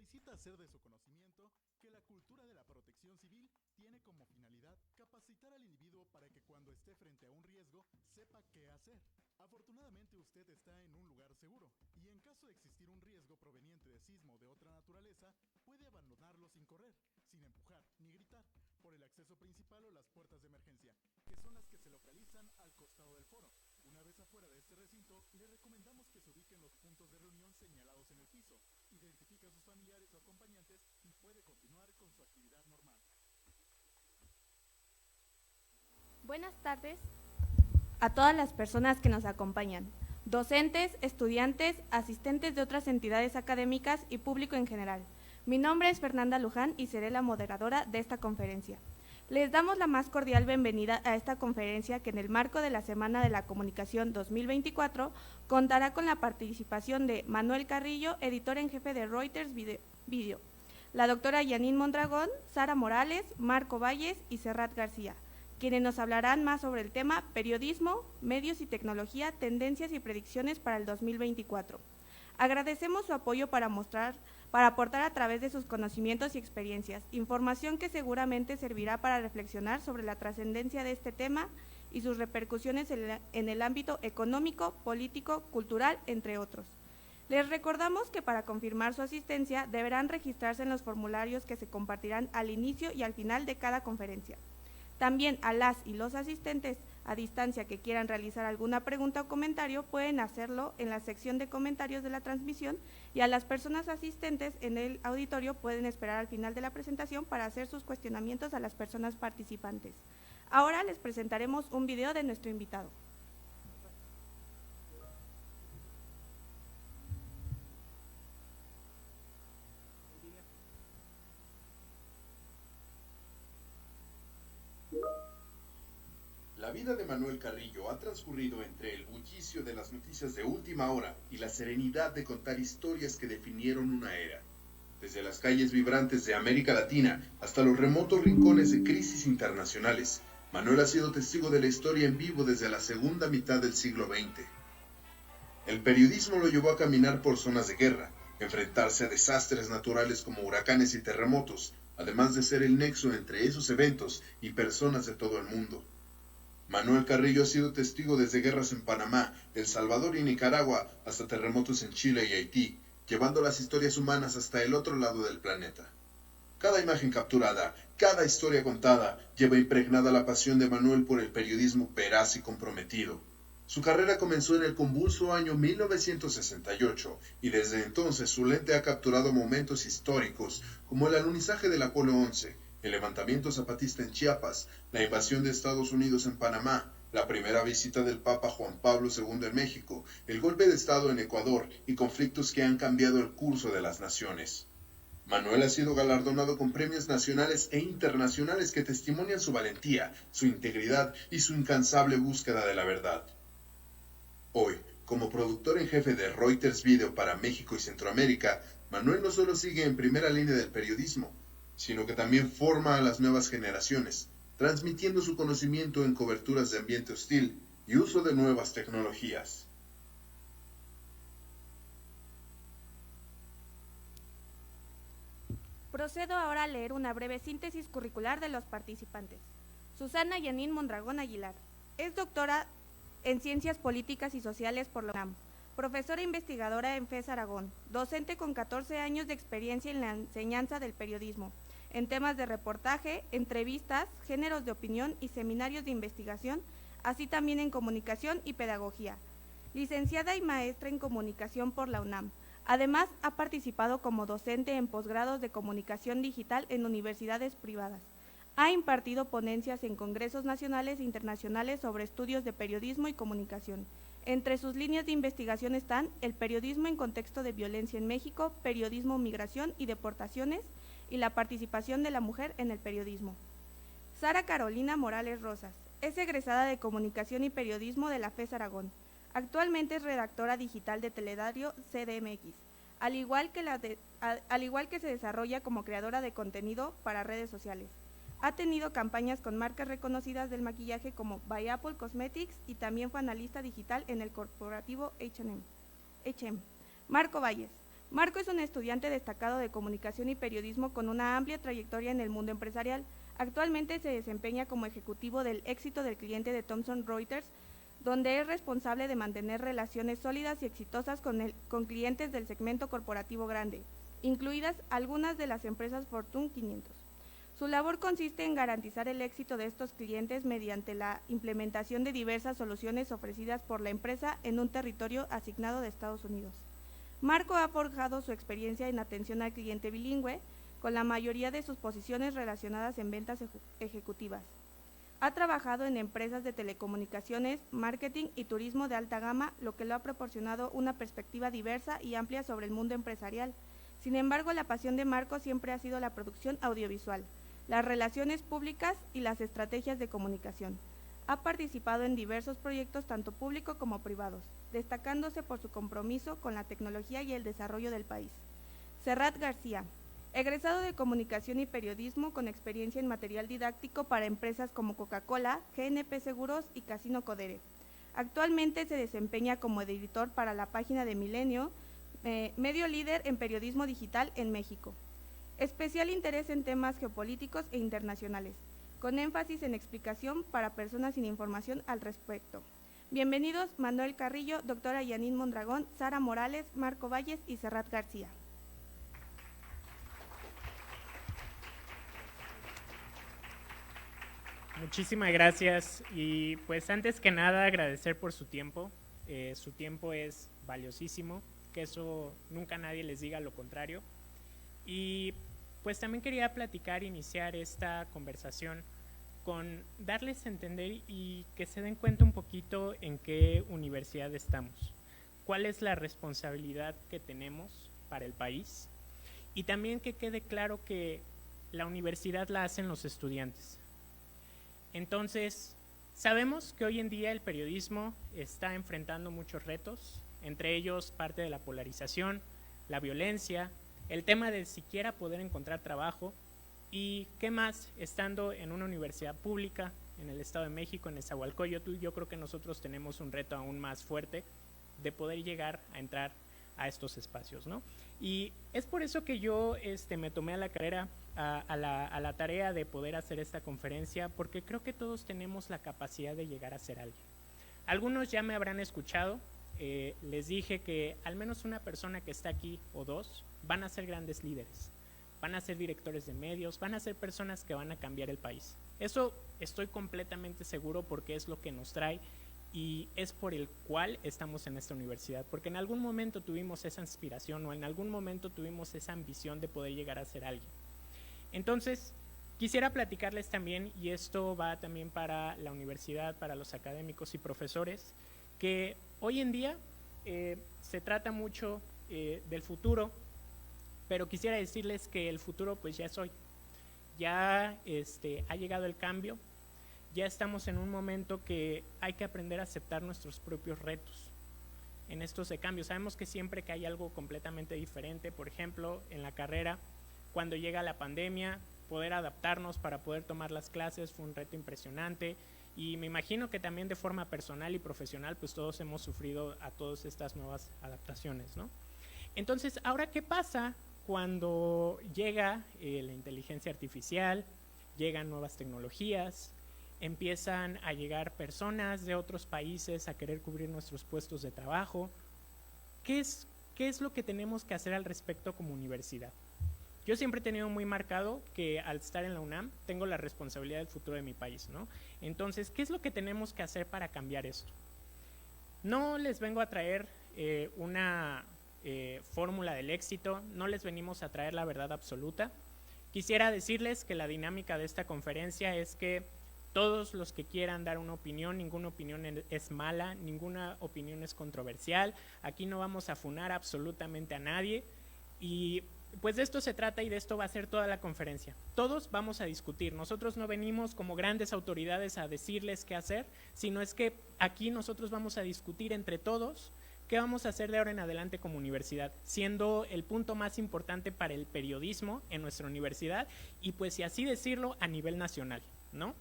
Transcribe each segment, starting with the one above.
solicita hacer de su conocimiento que la cultura de la protección civil tiene como finalidad capacitar al individuo para que cuando esté frente a un riesgo sepa qué hacer. Afortunadamente usted está en un lugar seguro y en caso de existir un riesgo proveniente de sismo o de otra naturaleza, puede abandonarlo sin correr, sin empujar ni gritar, por el acceso principal o las puertas de emergencia, que son las que se localizan al costado del foro. Una vez afuera de este recinto, le recomendamos que se ubiquen los puntos de reunión señalados en el piso, identifique a sus familiares o acompañantes y puede continuar con su actividad normal. Buenas tardes a todas las personas que nos acompañan, docentes, estudiantes, asistentes de otras entidades académicas y público en general. Mi nombre es Fernanda Luján y seré la moderadora de esta conferencia. Les damos la más cordial bienvenida a esta conferencia que en el marco de la Semana de la Comunicación 2024 contará con la participación de Manuel Carrillo, editor en jefe de Reuters Video, la doctora Janine Mondragón, Sara Morales, Marco Valles y Serrat García, quienes nos hablarán más sobre el tema periodismo, medios y tecnología, tendencias y predicciones para el 2024. Agradecemos su apoyo para aportar a través de sus conocimientos y experiencias, información que seguramente servirá para reflexionar sobre la trascendencia de este tema y sus repercusiones en el ámbito económico, político, cultural, entre otros. Les recordamos que para confirmar su asistencia deberán registrarse en los formularios que se compartirán al inicio y al final de cada conferencia. También a las y los asistentes a distancia que quieran realizar alguna pregunta o comentario pueden hacerlo en la sección de comentarios de la transmisión y a las personas asistentes en el auditorio pueden esperar al final de la presentación para hacer sus cuestionamientos a las personas participantes. Ahora les presentaremos un video de nuestro invitado. La vida de Manuel Carrillo ha transcurrido entre el bullicio de las noticias de última hora y la serenidad de contar historias que definieron una era. Desde las calles vibrantes de América Latina hasta los remotos rincones de crisis internacionales, Manuel ha sido testigo de la historia en vivo desde la segunda mitad del siglo XX. El periodismo lo llevó a caminar por zonas de guerra, enfrentarse a desastres naturales como huracanes y terremotos, además de ser el nexo entre esos eventos y personas de todo el mundo. Manuel Carrillo ha sido testigo desde guerras en Panamá, El Salvador y Nicaragua hasta terremotos en Chile y Haití, llevando las historias humanas hasta el otro lado del planeta. Cada imagen capturada, cada historia contada, lleva impregnada la pasión de Manuel por el periodismo veraz y comprometido. Su carrera comenzó en el convulso año 1968 y desde entonces su lente ha capturado momentos históricos como el alunizaje del Apolo 11, el levantamiento zapatista en Chiapas, la invasión de Estados Unidos en Panamá, la primera visita del Papa Juan Pablo II en México, el golpe de Estado en Ecuador y conflictos que han cambiado el curso de las naciones. Manuel ha sido galardonado con premios nacionales e internacionales que testimonian su valentía, su integridad y su incansable búsqueda de la verdad. Hoy, como productor en jefe de Reuters Video para México y Centroamérica, Manuel no solo sigue en primera línea del periodismo, sino que también forma a las nuevas generaciones, transmitiendo su conocimiento en coberturas de ambiente hostil y uso de nuevas tecnologías. Procedo ahora a leer una breve síntesis curricular de los participantes. Susana Janine Mondragón Aguilar es doctora en Ciencias Políticas y Sociales por la UNAM, profesora investigadora en FES Aragón, docente con 14 años de experiencia en la enseñanza del periodismo, en temas de reportaje, entrevistas, géneros de opinión y seminarios de investigación, así también en comunicación y pedagogía. Licenciada y maestra en comunicación por la UNAM. Además, ha participado como docente en posgrados de comunicación digital en universidades privadas. Ha impartido ponencias en congresos nacionales e internacionales sobre estudios de periodismo y comunicación. Entre sus líneas de investigación están el periodismo en contexto de violencia en México, periodismo, migración y deportaciones, y la participación de la mujer en el periodismo. Sara Carolina Morales Rosas es egresada de Comunicación y Periodismo de la FES Aragón. Actualmente es redactora digital de Telediario CDMX, al igual que se desarrolla como creadora de contenido para redes sociales. Ha tenido campañas con marcas reconocidas del maquillaje como By Apple Cosmetics y también fue analista digital en el corporativo H&M. Marco Valles Marco es un estudiante destacado de comunicación y periodismo con una amplia trayectoria en el mundo empresarial. Actualmente se desempeña como ejecutivo del éxito del cliente de Thomson Reuters, donde es responsable de mantener relaciones sólidas y exitosas con clientes del segmento corporativo grande, incluidas algunas de las empresas Fortune 500. Su labor consiste en garantizar el éxito de estos clientes mediante la implementación de diversas soluciones ofrecidas por la empresa en un territorio asignado de Estados Unidos. Marco ha forjado su experiencia en atención al cliente bilingüe, con la mayoría de sus posiciones relacionadas en ventas ejecutivas. Ha trabajado en empresas de telecomunicaciones, marketing y turismo de alta gama, lo que le ha proporcionado una perspectiva diversa y amplia sobre el mundo empresarial. Sin embargo, la pasión de Marco siempre ha sido la producción audiovisual, las relaciones públicas y las estrategias de comunicación. Ha participado en diversos proyectos tanto públicos como privados, destacándose por su compromiso con la tecnología y el desarrollo del país. Serrat García, egresado de Comunicación y Periodismo con experiencia en material didáctico para empresas como Coca-Cola, GNP Seguros y Casino Codere. Actualmente se desempeña como editor para la página de Milenio, medio líder en periodismo digital en México. Especial interés en temas geopolíticos e internacionales, con énfasis en explicación para personas sin información al respecto. Bienvenidos Manuel Carrillo, doctora Yanin Mondragón, Sara Morales, Marco Valles y Serrat García. Muchísimas gracias y pues antes que nada agradecer por su tiempo es valiosísimo, que eso nunca nadie les diga lo contrario. Y pues también quería iniciar esta conversación con darles a entender y que se den cuenta un poquito en qué universidad estamos, cuál es la responsabilidad que tenemos para el país y también que quede claro que la universidad la hacen los estudiantes. Entonces, sabemos que hoy en día el periodismo está enfrentando muchos retos, entre ellos parte de la polarización, la violencia, el tema de siquiera poder encontrar trabajo y qué más estando en una universidad pública en el Estado de México, en Nezahualcóyotl. Yo creo que nosotros tenemos un reto aún más fuerte de poder llegar a entrar a estos espacios, ¿no? Y es por eso que yo me tomé a la carrera, a la tarea de poder hacer esta conferencia, porque creo que todos tenemos la capacidad de llegar a ser alguien. Algunos ya me habrán escuchado, les dije que al menos una persona que está aquí o dos van a ser grandes líderes, van a ser directores de medios, van a ser personas que van a cambiar el país. Eso estoy completamente seguro porque es lo que nos trae y es por el cual estamos en esta universidad, porque en algún momento tuvimos esa inspiración o en algún momento tuvimos esa ambición de poder llegar a ser alguien. Entonces, quisiera platicarles también, y esto va también para la universidad, para los académicos y profesores, que hoy en día se trata mucho del futuro, pero quisiera decirles que el futuro pues ya es hoy. Ya ha llegado el cambio, ya estamos en un momento que hay que aprender a aceptar nuestros propios retos en estos de cambio. Sabemos que siempre que hay algo completamente diferente, por ejemplo, en la carrera, cuando llega la pandemia, poder adaptarnos para poder tomar las clases fue un reto impresionante y me imagino que también de forma personal y profesional pues todos hemos sufrido a todas estas nuevas adaptaciones, ¿no? Entonces, ¿ahora qué pasa cuando llega la inteligencia artificial, llegan nuevas tecnologías, empiezan a llegar personas de otros países a querer cubrir nuestros puestos de trabajo? ¿Qué es lo que tenemos que hacer al respecto como universidad? Yo siempre he tenido muy marcado que al estar en la UNAM tengo la responsabilidad del futuro de mi país, ¿no? Entonces, ¿qué es lo que tenemos que hacer para cambiar esto? No les vengo a traer una fórmula del éxito, no les venimos a traer la verdad absoluta. Quisiera decirles que la dinámica de esta conferencia es que todos los que quieran dar una opinión, ninguna opinión es mala, ninguna opinión es controversial, aquí no vamos a funar absolutamente a nadie y pues de esto se trata y de esto va a ser toda la conferencia. Todos vamos a discutir, nosotros no venimos como grandes autoridades a decirles qué hacer, sino es que aquí nosotros vamos a discutir entre todos qué vamos a hacer de ahora en adelante como universidad, siendo el punto más importante para el periodismo en nuestra universidad y pues si así decirlo a nivel nacional, ¿no?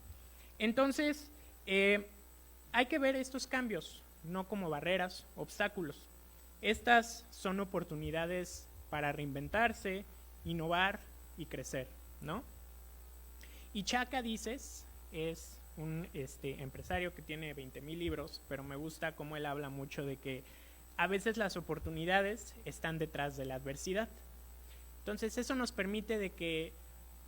Entonces, hay que ver estos cambios, no como barreras, obstáculos. Estas son oportunidades para reinventarse, innovar y crecer, ¿no? Y Chaka Dices es un empresario que tiene 20,000 libros, pero me gusta cómo él habla mucho de que a veces las oportunidades están detrás de la adversidad. Entonces eso nos permite de que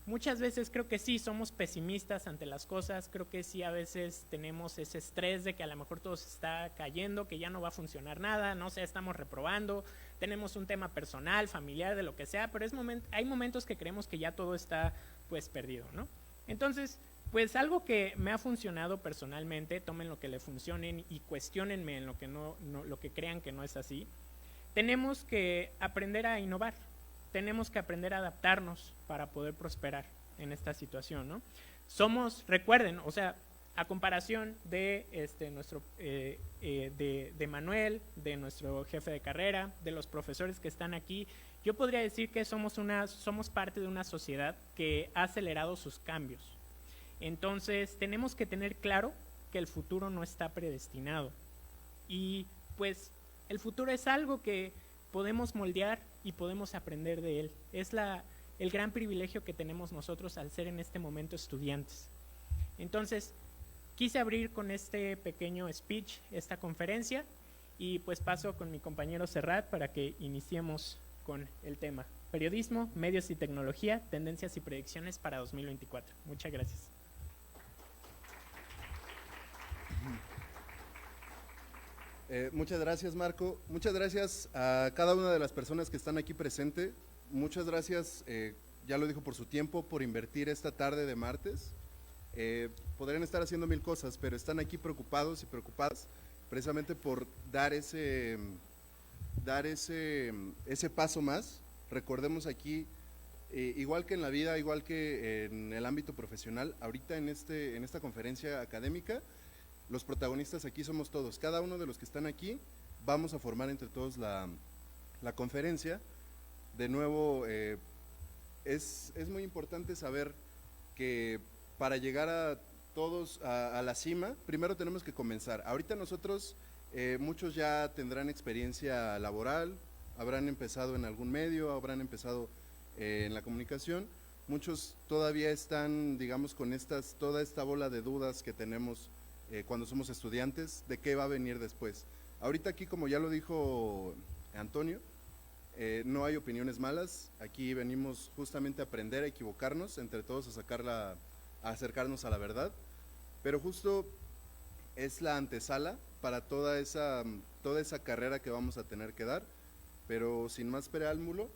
muchas veces creo que sí somos pesimistas ante las cosas, creo que sí a veces tenemos ese estrés de que a lo mejor todo se está cayendo, que ya no va a funcionar nada, no sé, estamos reprobando, tenemos un tema personal, familiar, de lo que sea, pero hay momentos que creemos que ya todo está pues perdido, ¿no? Entonces, pues algo que me ha funcionado personalmente, tomen lo que le funcionen y cuestionenme en lo que lo que crean que no es así. Tenemos que aprender a innovar, tenemos que aprender a adaptarnos para poder prosperar en esta situación, ¿no? Recuerden, o sea, a comparación de de Manuel, de nuestro jefe de carrera, de los profesores que están aquí, yo podría decir que somos parte de una sociedad que ha acelerado sus cambios. Entonces tenemos que tener claro que el futuro no está predestinado y pues el futuro es algo que podemos moldear y podemos aprender de él. Es el gran privilegio que tenemos nosotros al ser en este momento estudiantes. Entonces quise abrir con este pequeño speech esta conferencia y pues paso con mi compañero Serrat para que iniciemos con el tema: periodismo, medios y tecnología, tendencias y predicciones para 2024. Muchas gracias. Muchas gracias, Marco. Muchas gracias a cada una de las personas que están aquí presente. Muchas gracias, ya lo dijo, por su tiempo, por invertir esta tarde de martes. Podrían estar haciendo mil cosas, pero están aquí preocupados y preocupadas precisamente por dar ese paso más. Recordemos aquí, igual que en la vida, igual que en el ámbito profesional, ahorita en esta conferencia académica, los protagonistas aquí somos todos. Cada uno de los que están aquí vamos a formar entre todos la conferencia. De nuevo, es muy importante saber que para llegar a todos a la cima, primero tenemos que comenzar. Ahorita nosotros, muchos ya tendrán experiencia laboral, habrán empezado en algún medio, habrán empezado en la comunicación. Muchos todavía están, digamos, con toda esta bola de dudas que tenemos cuando somos estudiantes, de qué va a venir después. Ahorita aquí, como ya lo dijo Antonio, no hay opiniones malas, aquí venimos justamente a aprender, a equivocarnos, entre todos a acercarnos a la verdad, pero justo es la antesala para toda esa carrera que vamos a tener que dar. Pero sin más preámbulo,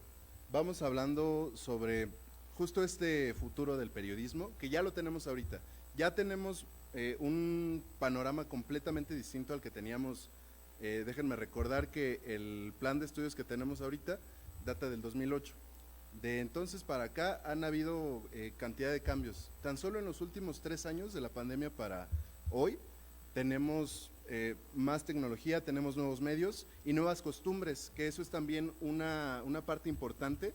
vamos hablando sobre justo este futuro del periodismo, que ya lo tenemos ahorita. Ya tenemos un panorama completamente distinto al que teníamos. Déjenme recordar que el plan de estudios que tenemos ahorita data del 2008. De entonces para acá han habido cantidad de cambios. Tan solo en los últimos 3 años de la pandemia para hoy tenemos más tecnología, tenemos nuevos medios y nuevas costumbres, que eso es también una parte importante.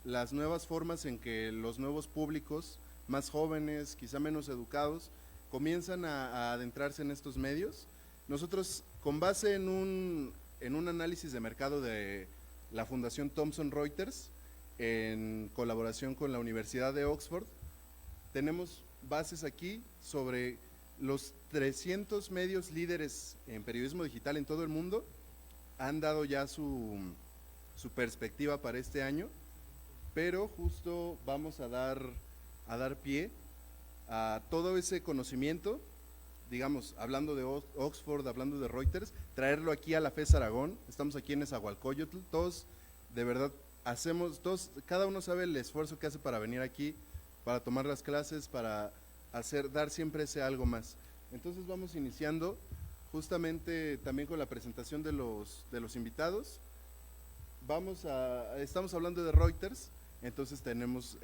Las nuevas formas en que los nuevos públicos más jóvenes, quizá menos educados, comienzan a adentrarse en estos medios. Nosotros, con base en un análisis de mercado de la Fundación Thomson Reuters, en colaboración con la Universidad de Oxford, tenemos bases aquí sobre los 300 medios líderes en periodismo digital en todo el mundo. Han dado ya su perspectiva para este año, pero justo vamos a dar pie a todo ese conocimiento, digamos, hablando de Oxford, hablando de Reuters, traerlo aquí a la FES Aragón. Estamos aquí en Nezahualcóyotl, todos de verdad cada uno sabe el esfuerzo que hace para venir aquí, para tomar las clases, para dar siempre ese algo más. Entonces vamos iniciando justamente también con la presentación de los invitados. Estamos hablando de Reuters, entonces tenemos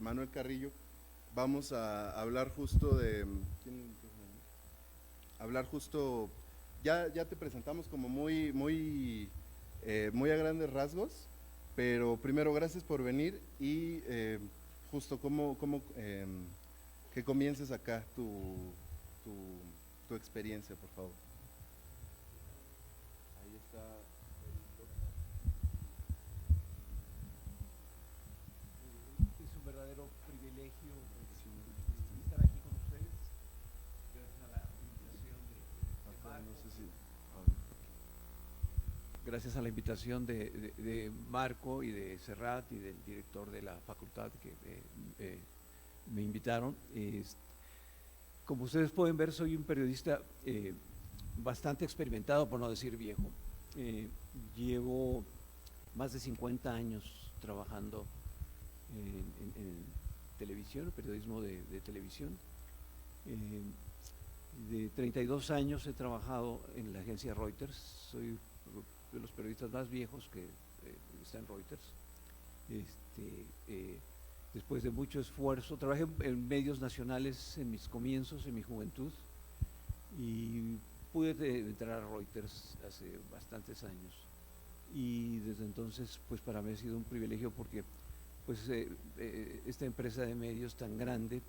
Manuel Carrillo. Vamos a hablar justo ya te presentamos como muy a grandes rasgos, pero primero gracias por venir y justo que comiences acá tu experiencia, por favor. Ahí está. gracias a la invitación de Marco y de Serrat y del director de la facultad que me invitaron. Como ustedes pueden ver, soy un periodista bastante experimentado, por no decir viejo. Llevo más de 50 años trabajando en televisión, periodismo de televisión. De 32 años he trabajado en la agencia Reuters, soy de los periodistas más viejos que está en Reuters. Después de mucho esfuerzo, trabajé en medios nacionales en mis comienzos, en mi juventud, y pude entrar a Reuters hace bastantes años. Y desde entonces, pues para mí ha sido un privilegio porque pues, esta empresa de medios tan grande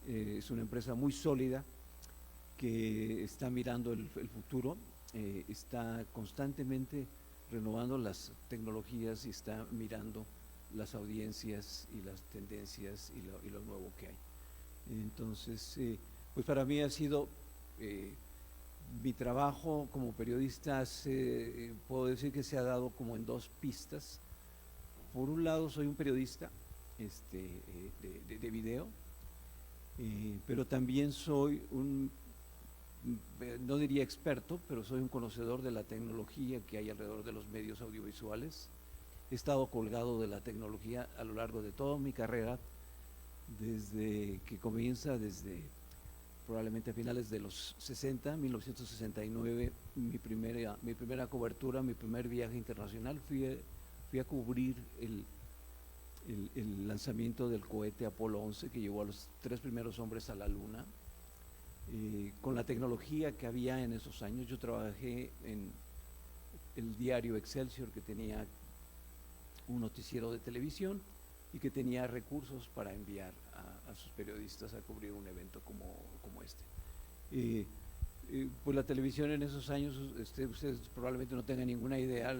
es una empresa muy sólida que está mirando el futuro, está constantemente renovando las tecnologías y está mirando las audiencias y las tendencias y lo nuevo que hay. Entonces, pues para mí ha sido mi trabajo como periodista, puedo decir que se ha dado como en dos pistas. Por un lado, soy un periodista de video, pero también soy no diría experto, pero soy un conocedor de la tecnología que hay alrededor de los medios audiovisuales. He estado colgado de la tecnología a lo largo de toda mi carrera, desde que comienza, desde probablemente a finales de los 60, 1969, mi primera cobertura, mi primer viaje internacional, fui a cubrir el lanzamiento del cohete Apolo 11 que llevó a los 3 primeros hombres a la Luna. Con la tecnología que había en esos años, yo trabajé en el diario Excelsior, que tenía un noticiero de televisión y que tenía recursos para enviar a sus periodistas a cubrir un evento como este. Pues la televisión en esos años, ustedes probablemente no tengan ninguna idea,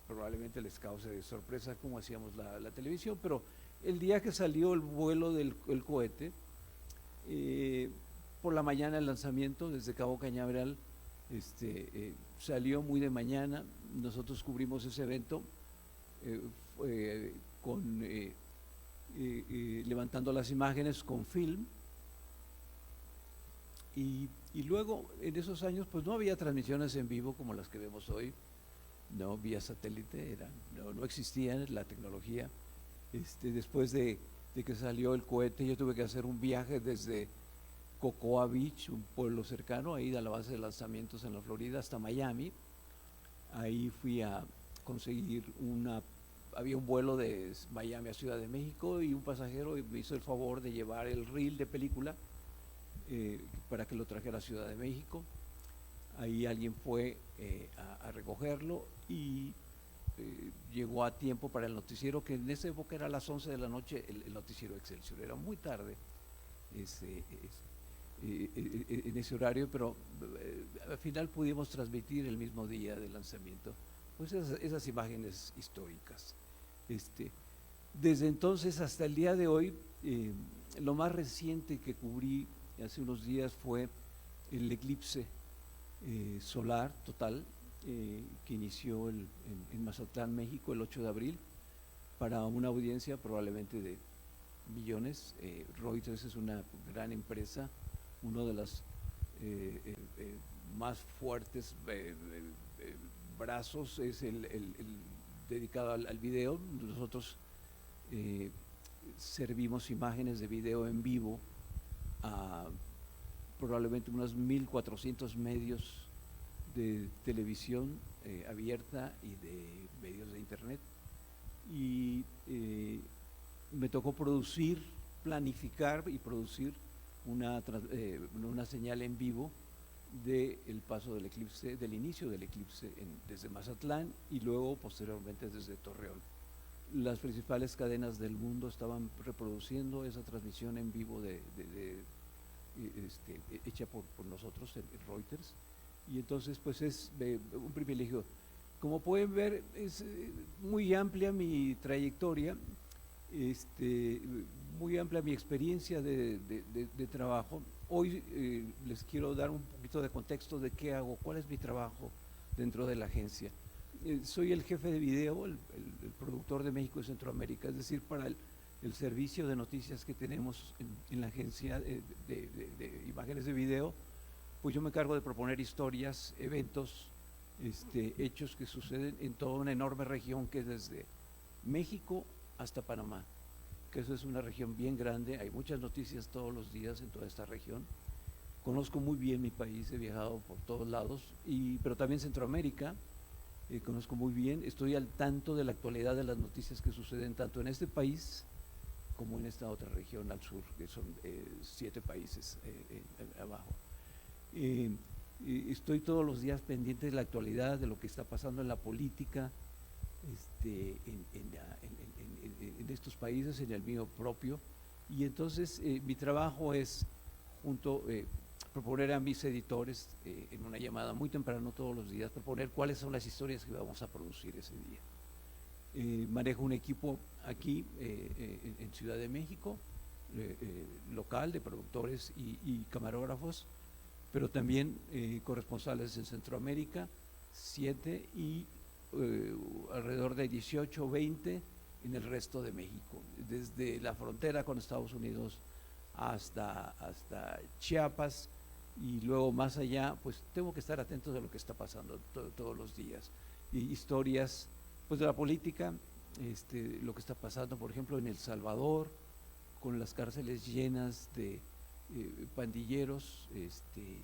probablemente les cause sorpresa cómo hacíamos la televisión, pero el día que salió el vuelo del cohete, por la mañana el lanzamiento desde Cabo Cañaveral, salió muy de mañana. Nosotros cubrimos ese evento levantando las imágenes con film, y luego en esos años pues no había transmisiones en vivo como las que vemos hoy, no, vía satélite, no existía la tecnología. Después de que salió el cohete, yo tuve que hacer un viaje desde Cocoa Beach, un pueblo cercano, ahí a la base de lanzamientos en la Florida, hasta Miami. Ahí fui a conseguir había un vuelo de Miami a Ciudad de México y un pasajero me hizo el favor de llevar el reel de película para que lo trajera a Ciudad de México. Ahí alguien fue a recogerlo y llegó a tiempo para el noticiero, que en esa época era a las 11 de la noche, el noticiero Excelsior, era muy tarde en ese horario, pero al final pudimos transmitir el mismo día del lanzamiento pues esas imágenes históricas. Desde entonces hasta el día de hoy, lo más reciente que cubrí hace unos días fue el eclipse solar total que inició en Mazatlán, México, el 8 de abril, para una audiencia probablemente de millones. Reuters es una gran empresa, uno de las más fuertes brazos es el dedicado al video. Nosotros servimos imágenes de video en vivo a probablemente unos 1.400 medios de televisión abierta y de medios de internet, y me tocó planificar y producir una señal en vivo del paso del eclipse, del inicio del eclipse desde Mazatlán y luego posteriormente desde Torreón. Las principales cadenas del mundo estaban reproduciendo esa transmisión en vivo hecha por nosotros en Reuters, y entonces pues es un privilegio. Como pueden ver, es muy amplia mi trayectoria, muy amplia mi experiencia de trabajo. Hoy les quiero dar un poquito de contexto de qué hago, cuál es mi trabajo dentro de la agencia. soy el jefe de video, el productor de México y Centroamérica, es decir, para el servicio de noticias que tenemos en la agencia de imágenes de video, pues yo me encargo de proponer historias, eventos, hechos que suceden en toda una enorme región que es desde México hasta Panamá, que eso es una región bien grande, hay muchas noticias todos los días en toda esta región. Conozco muy bien mi país, he viajado por todos lados, pero también Centroamérica, conozco muy bien, estoy al tanto de la actualidad de las noticias que suceden tanto en este país como en esta otra región al sur, que son 7 países abajo. Estoy todos los días pendiente de la actualidad, de lo que está pasando en la política, en estos países, en el mío propio, y entonces mi trabajo es proponer a mis editores en una llamada muy temprano todos los días, proponer cuáles son las historias que vamos a producir ese día. Manejo un equipo aquí en Ciudad de México, local, de productores y camarógrafos, pero también corresponsales en Centroamérica, 7 y alrededor de 18 o 20 en el resto de México, desde la frontera con Estados Unidos hasta Chiapas, y luego más allá, pues tengo que estar atento de lo que está pasando todos los días. Y historias pues de la política, lo que está pasando, por ejemplo, en El Salvador, con las cárceles llenas de pandilleros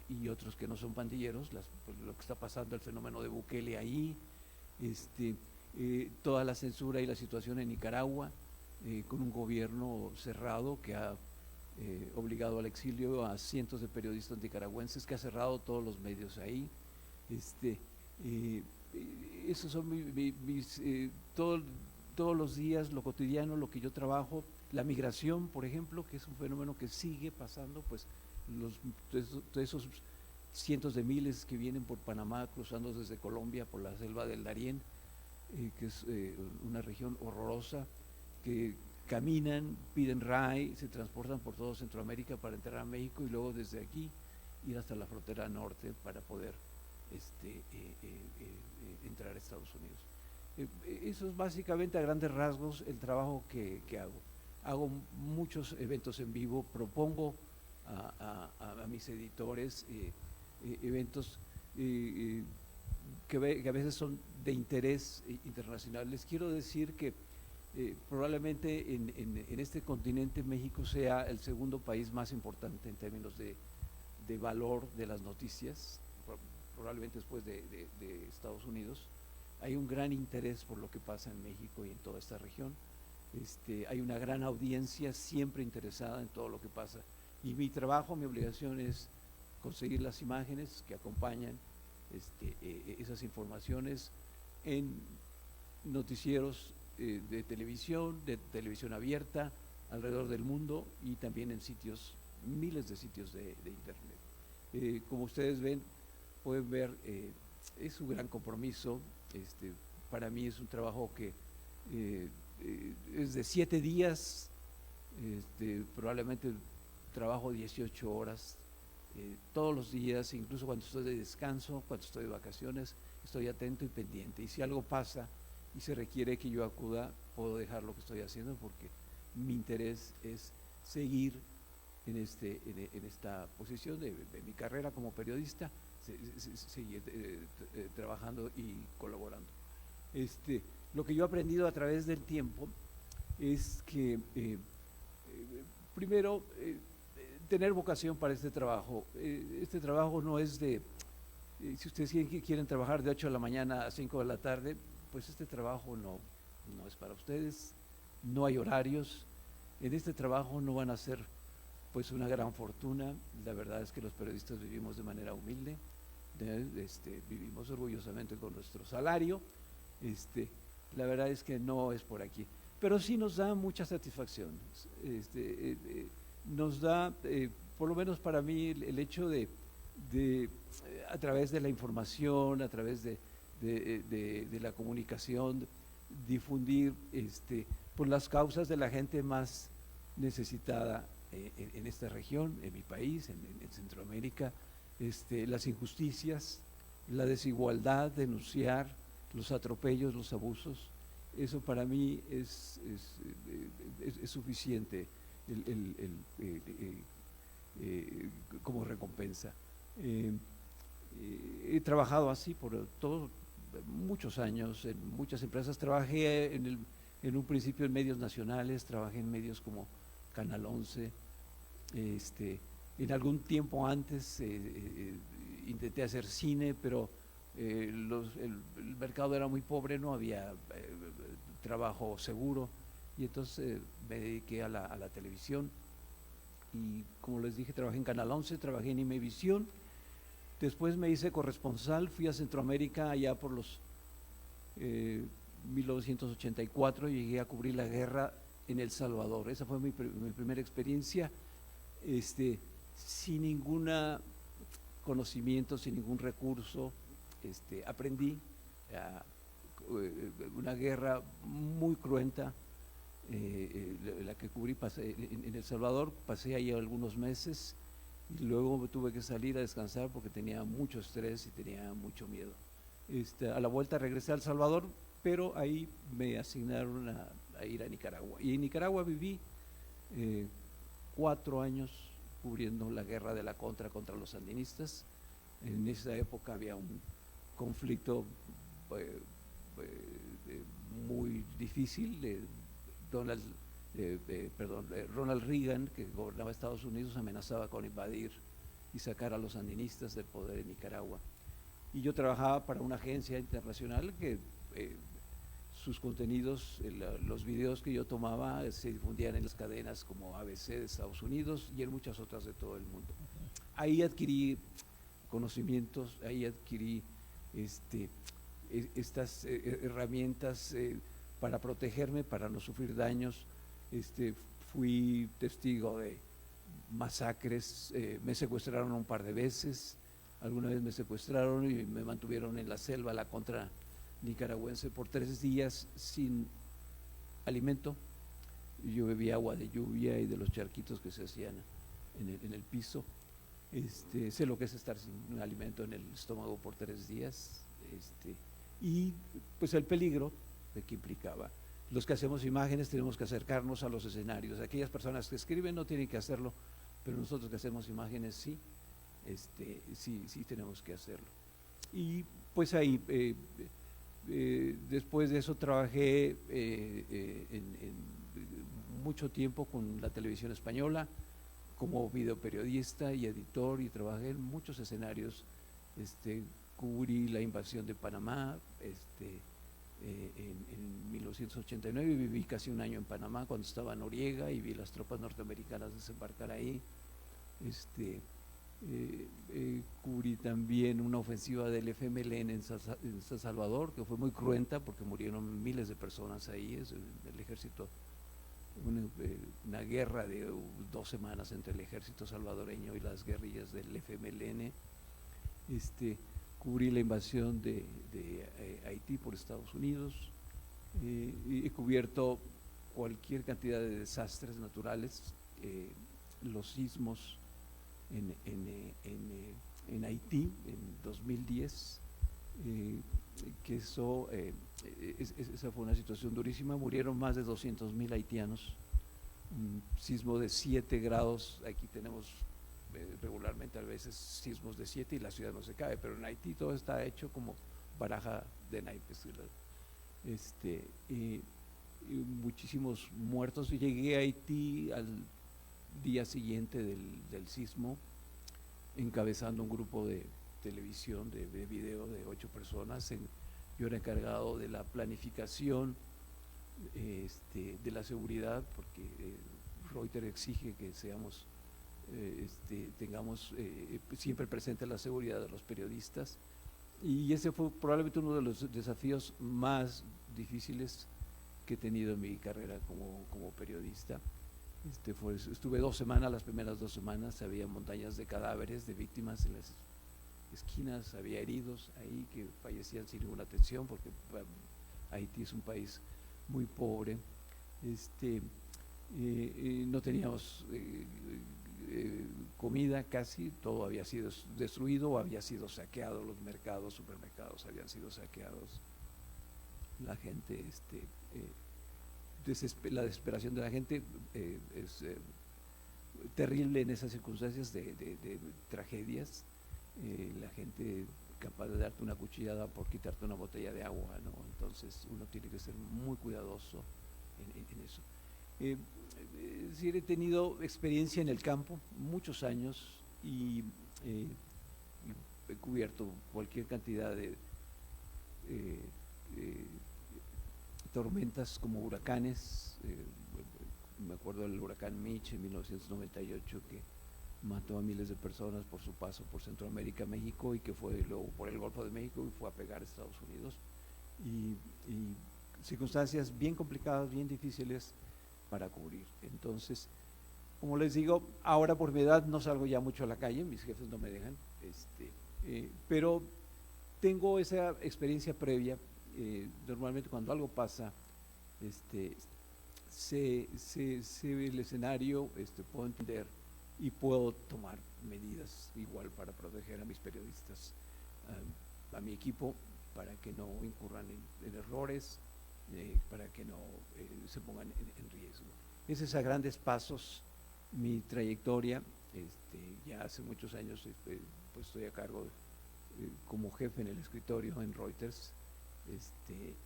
y otros que no son pandilleros, pues, lo que está pasando, el fenómeno de Bukele ahí, toda la censura y la situación en Nicaragua, con un gobierno cerrado que ha obligado al exilio a cientos de periodistas nicaragüenses, que ha cerrado todos los medios ahí. Esos son todos los días, lo cotidiano, lo que yo trabajo. La migración, por ejemplo, que es un fenómeno que sigue pasando, pues todos esos cientos de miles que vienen por Panamá, cruzando desde Colombia por la selva del Darién, que es una región horrorosa, que caminan, piden RAI, se transportan por todo Centroamérica para entrar a México y luego desde aquí ir hasta la frontera norte para poder entrar a Estados Unidos. Eso es básicamente a grandes rasgos el trabajo que hago. Hago muchos eventos en vivo, propongo a mis editores eventos que a veces son de interés internacional. Les quiero decir que probablemente en este continente México sea el segundo país más importante en términos de valor de las noticias, probablemente después de Estados Unidos. Hay un gran interés por lo que pasa en México y en toda esta región. Hay una gran audiencia siempre interesada en todo lo que pasa. Y mi trabajo, mi obligación es conseguir las imágenes que acompañan esas informaciones en noticieros de televisión abierta alrededor del mundo y también en miles de sitios de internet. Como ustedes pueden ver, es un gran compromiso. Para mí es un trabajo que es de 7 días, probablemente trabajo 18 horas todos los días, incluso cuando estoy de descanso, cuando estoy de vacaciones, estoy atento y pendiente. Y si algo pasa y se requiere que yo acuda, puedo dejar lo que estoy haciendo porque mi interés es seguir en esta posición de mi carrera como periodista, seguir trabajando y colaborando. Lo que yo he aprendido a través del tiempo es que primero tener vocación para este trabajo. Este trabajo no es si ustedes quieren trabajar de 8 de la mañana a 5 de la tarde, pues este trabajo no es para ustedes, no hay horarios, en este trabajo no van a hacer pues una gran fortuna. La verdad es que los periodistas vivimos de manera humilde, vivimos orgullosamente con nuestro salario, la verdad es que no es por aquí, pero sí nos da mucha satisfacción, nos da, por lo menos para mí, el hecho de a través de la información, a través de la comunicación, difundir por las causas de la gente más necesitada en esta región, en mi país, en Centroamérica, las injusticias, la desigualdad, denunciar los atropellos, los abusos, eso para mí es suficiente como recompensa. He trabajado así por muchos años en muchas empresas. Trabajé en un principio en medios nacionales, trabajé en medios como Canal 11. En algún tiempo antes intenté hacer cine, pero el mercado era muy pobre, no había trabajo seguro, y entonces me dediqué a la televisión. Y como les dije, trabajé en Canal 11, trabajé en Imevisión. Después me hice corresponsal, fui a Centroamérica allá por los 1984, llegué a cubrir la guerra en El Salvador. Esa fue mi primera experiencia, sin ningún conocimiento, sin ningún recurso. Aprendí una guerra muy cruenta, la que cubrí. En El Salvador, pasé ahí algunos meses y luego tuve que salir a descansar porque tenía mucho estrés y tenía mucho miedo. A la vuelta regresé a El Salvador, pero ahí me asignaron a ir a Nicaragua. Y en Nicaragua viví 4 años cubriendo la guerra de la contra los sandinistas. En esa época había un conflicto muy difícil. Ronald Reagan, que gobernaba Estados Unidos, amenazaba con invadir y sacar a los sandinistas del poder en Nicaragua. Y yo trabajaba para una agencia internacional que sus contenidos, los videos que yo tomaba, se difundían en las cadenas como ABC de Estados Unidos y en muchas otras de todo el mundo. Ahí adquirí conocimientos, ahí adquirí estas herramientas para protegerme, para no sufrir daños. Fui testigo de masacres, me secuestraron un par de veces. Alguna vez me secuestraron y me mantuvieron en la selva, la contra nicaragüense, por 3 días sin alimento. Yo bebía agua de lluvia y de los charquitos que se hacían en el piso. Sé lo que es estar sin alimento en el estómago por 3 días. Y pues el peligro de que implicaba. Los que hacemos imágenes tenemos que acercarnos a los escenarios. Aquellas personas que escriben no tienen que hacerlo, pero nosotros que hacemos imágenes sí, sí tenemos que hacerlo. Y pues ahí, después de eso trabajé en mucho tiempo con la televisión española como videoperiodista y editor, y trabajé en muchos escenarios. Cubrí la invasión de Panamá en 1989, viví casi un año en Panamá cuando estaba Noriega y vi las tropas norteamericanas desembarcar ahí. Cubrí también una ofensiva del FMLN en San Salvador, que fue muy cruenta porque murieron miles de personas ahí. El ejército, una guerra de 2 semanas entre el ejército salvadoreño y las guerrillas del FMLN. Cubrí la invasión de Haití por Estados Unidos. He cubierto cualquier cantidad de desastres naturales, los sismos en Haití en 2010, que esa fue una situación durísima. Murieron más de 200,000 haitianos. Un sismo de 7 grados, aquí tenemos regularmente a veces sismos de 7 y la ciudad no se cae, pero en Haití todo está hecho como baraja de naipes. Muchísimos muertos. Llegué a Haití al día siguiente del sismo, encabezando un grupo de televisión, de video de 8 personas. Yo era encargado de la planificación, de la seguridad, porque Reuters exige que tengamos siempre presente la seguridad de los periodistas, y ese fue probablemente uno de los desafíos más difíciles que he tenido en mi carrera como periodista. Estuve 2 semanas, las primeras 2 semanas había montañas de cadáveres de víctimas en las esquinas, había heridos ahí que fallecían sin ninguna atención, porque Haití es un país muy pobre. No teníamos comida casi, todo había sido destruido o había sido saqueado, los mercados, supermercados habían sido saqueados. la gente, la desesperación de la gente es terrible en esas circunstancias de tragedias. La gente capaz de darte una cuchillada por quitarte una botella de agua, ¿no? Entonces uno tiene que ser muy cuidadoso en eso. Es decir, he tenido experiencia en el campo muchos años y he cubierto cualquier cantidad de tormentas como huracanes. Me acuerdo del huracán Mitch en 1998 que mató a miles de personas por su paso por Centroamérica, México, y que fue luego por el Golfo de México y fue a pegar a Estados Unidos. Y circunstancias bien complicadas, bien difíciles para cubrir. Entonces, como les digo, ahora por mi edad no salgo ya mucho a la calle, mis jefes no me dejan, pero tengo esa experiencia previa. Normalmente cuando algo pasa, se ve el escenario, puedo entender y puedo tomar medidas igual para proteger a mis periodistas, a mi equipo, para que no incurran en errores, para que no se pongan en riesgo. Ese es a grandes pasos mi trayectoria. Ya hace muchos años pues estoy a cargo como jefe en el escritorio en Reuters,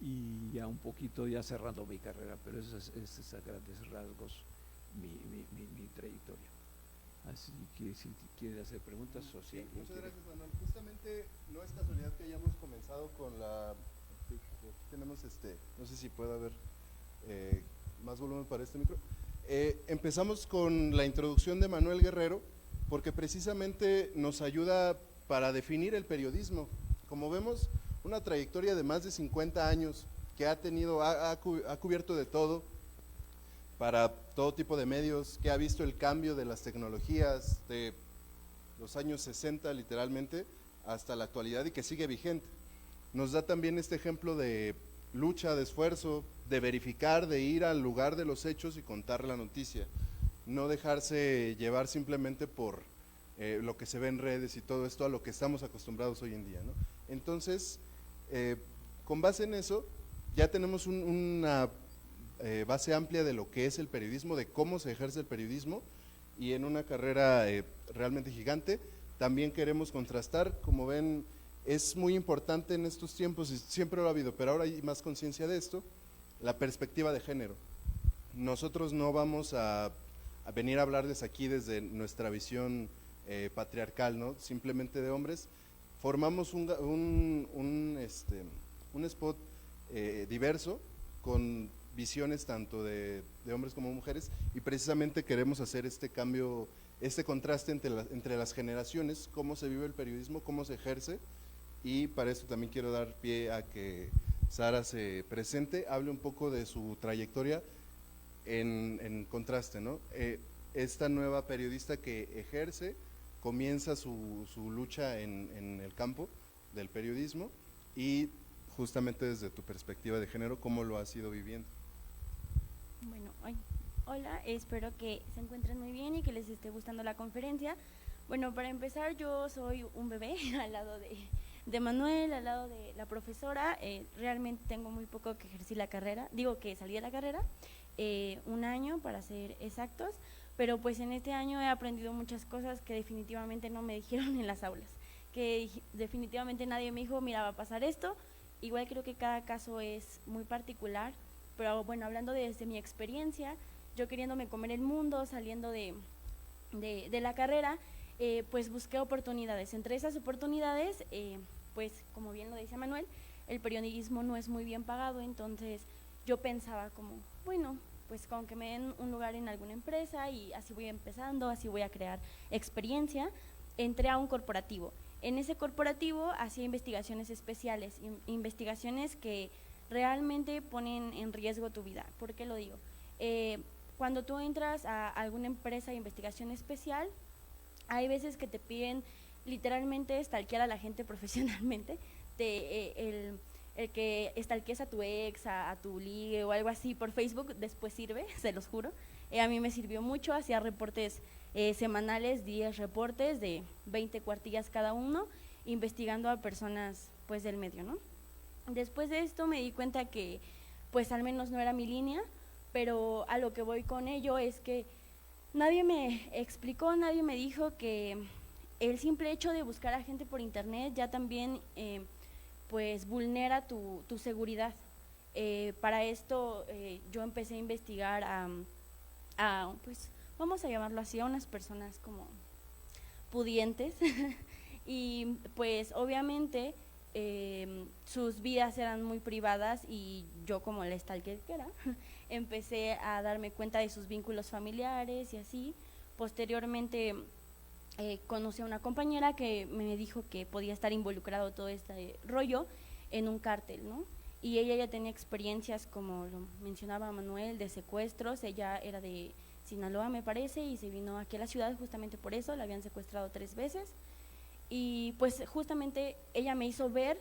y ya un poquito ya cerrando mi carrera, pero ese es a grandes rasgos mi trayectoria. Así que si quieren hacer preguntas o si muchas gracias, Manuel. Justamente no es casualidad que hayamos comenzado con aquí tenemos no sé si puede haber más volumen para este micro. Empezamos con la introducción de Manuel Guerrero porque precisamente nos ayuda para definir el periodismo. Como vemos, una trayectoria de más de 50 años que ha cubierto de todo, para todo tipo de medios, que ha visto el cambio de las tecnologías de los años 60 literalmente hasta la actualidad y que sigue vigente. Nos da también este ejemplo de lucha, de esfuerzo, de verificar, de ir al lugar de los hechos y contar la noticia, no dejarse llevar simplemente por lo que se ve en redes y todo esto a lo que estamos acostumbrados hoy en día, ¿no? Entonces, con base en eso, ya tenemos una base amplia de lo que es el periodismo, de cómo se ejerce el periodismo, y en una carrera realmente gigante. También queremos contrastar, como ven, es muy importante en estos tiempos, y siempre lo ha habido, pero ahora hay más conciencia de esto, la perspectiva de género. Nosotros no vamos a venir a hablarles aquí desde nuestra visión patriarcal, ¿no? Simplemente de hombres. Formamos un spot diverso con visiones tanto de hombres como mujeres, y precisamente queremos hacer este cambio, este contraste entre las generaciones, cómo se vive el periodismo, cómo se ejerce, y para eso también quiero dar pie a que Sara se presente, hable un poco de su trayectoria en contraste, ¿no? Esta nueva periodista que ejerce, comienza su lucha en el campo del periodismo, y justamente desde tu perspectiva de género, ¿cómo lo has ido viviendo? Bueno, hola, espero que se encuentren muy bien y que les esté gustando la conferencia. Bueno, para empezar, yo soy un bebé al lado de Manuel, al lado de la profesora. Realmente tengo muy poco que ejercí la carrera, que salí de la carrera, 1 año para ser exactos, pero pues en este año he aprendido muchas cosas que definitivamente no me dijeron en las aulas, que definitivamente nadie me dijo, mira, va a pasar esto. Igual creo que cada caso es muy particular, pero bueno, hablando desde mi experiencia, yo queriéndome comer el mundo, saliendo de la carrera, pues busqué oportunidades. Entre esas oportunidades, pues como bien lo dice Manuel, el periodismo no es muy bien pagado, entonces yo pensaba como, bueno, pues con que me den un lugar en alguna empresa y así voy empezando, así voy a crear experiencia. Entré a un corporativo. En ese corporativo hacía investigaciones especiales, investigaciones que realmente ponen en riesgo tu vida. ¿Por qué lo digo? Cuando tú entras a alguna empresa de investigación especial, hay veces que te piden literalmente stalkear a la gente profesionalmente, el que stalkees a tu ex, a tu ligue o algo así por Facebook, después sirve, se los juro. A mí me sirvió mucho, hacía reportes semanales, 10 reportes de 20 cuartillas cada uno, investigando a personas pues del medio, ¿no? Después de esto me di cuenta que pues al menos no era mi línea, pero a lo que voy con ello es que nadie me explicó, nadie me dijo que el simple hecho de buscar a gente por internet ya también pues vulnera tu seguridad. Para esto yo empecé a investigar pues vamos a llamarlo así, a unas personas como pudientes y pues obviamente sus vidas eran muy privadas y yo como la stalker que era, empecé a darme cuenta de sus vínculos familiares y así. Posteriormente conocí a una compañera que me dijo que podía estar involucrado todo este rollo en un cártel, ¿no? Y ella ya tenía experiencias, como lo mencionaba Manuel, de secuestros. Ella era de Sinaloa, me parece, y se vino aquí a la ciudad justamente por eso. La habían secuestrado 3 veces y pues justamente ella me hizo ver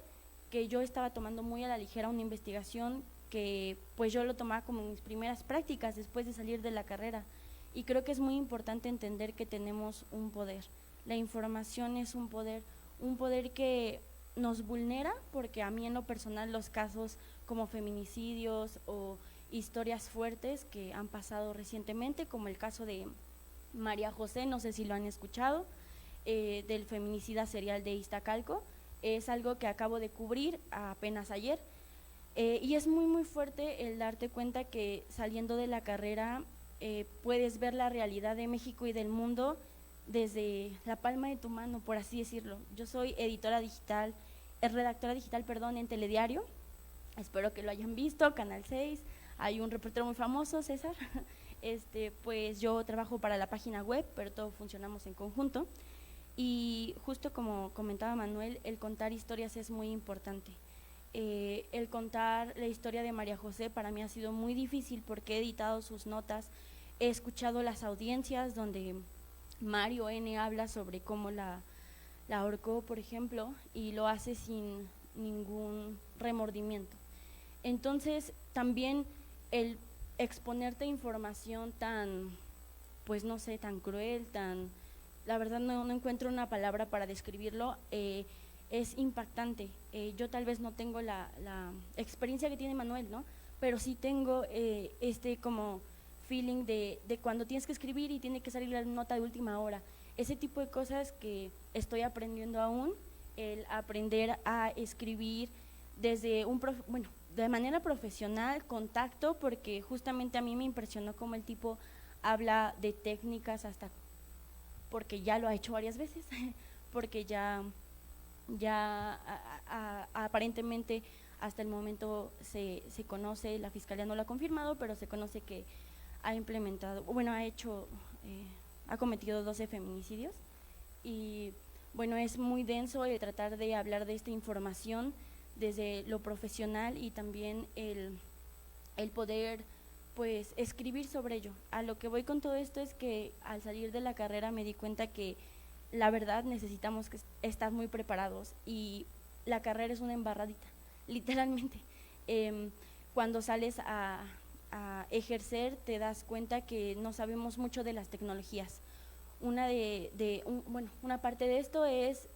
que yo estaba tomando muy a la ligera una investigación que pues yo lo tomaba como mis primeras prácticas después de salir de la carrera. Y creo que es muy importante entender que tenemos un poder. La información es un poder que nos vulnera, porque a mí en lo personal los casos como feminicidios o historias fuertes que han pasado recientemente, como el caso de María José, no sé si lo han escuchado, del feminicida serial de Iztacalco, es algo que acabo de cubrir apenas ayer, y es muy muy fuerte el darte cuenta que saliendo de la carrera puedes ver la realidad de México y del mundo desde la palma de tu mano, por así decirlo. Yo soy redactora digital, en Telediario, espero que lo hayan visto, Canal 6, hay un reportero muy famoso, César, pues yo trabajo para la página web, pero todos funcionamos en conjunto, y justo como comentaba Manuel, el contar historias es muy importante. El contar la historia de María José para mí ha sido muy difícil porque he editado sus notas, he escuchado las audiencias donde Mario N. habla sobre cómo la ahorcó, por ejemplo, y lo hace sin ningún remordimiento. Entonces, también el exponerte información tan, pues no sé, tan cruel, la verdad no encuentro una palabra para describirlo, es impactante. Yo tal vez no tengo la experiencia que tiene Manuel, ¿no? Pero sí tengo como feeling de cuando tienes que escribir y tiene que salir la nota de última hora. Ese tipo de cosas que estoy aprendiendo aún, el aprender a escribir desde de manera profesional, contacto, porque justamente a mí me impresionó cómo el tipo habla de técnicas hasta porque ya lo ha hecho varias veces, porque ya aparentemente hasta el momento se conoce, la fiscalía no lo ha confirmado, pero se conoce que ha cometido 12 feminicidios. Y bueno, es muy denso el tratar de hablar de esta información desde lo profesional y también el poder pues escribir sobre ello. A lo que voy con todo esto es que al salir de la carrera me di cuenta que la verdad necesitamos estar muy preparados y la carrera es una embarradita, literalmente. Cuando sales a ejercer te das cuenta que no sabemos mucho de las tecnologías. Una parte de esto es,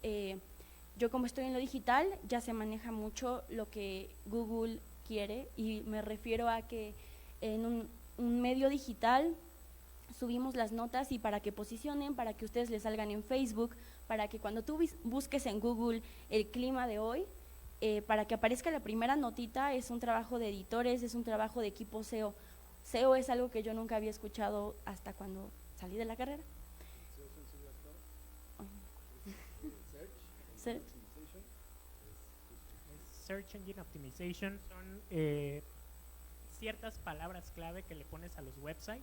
yo como estoy en lo digital, ya se maneja mucho lo que Google quiere, y me refiero a que en un medio digital subimos las notas y para que posicionen, para que ustedes les salgan en Facebook, para que cuando tú busques en Google el clima de hoy, para que aparezca la primera notita, es un trabajo de editores, es un trabajo de equipo SEO. SEO es algo que yo nunca había escuchado hasta cuando salí de la carrera. Search Engine Optimization son ciertas palabras clave que le pones a los websites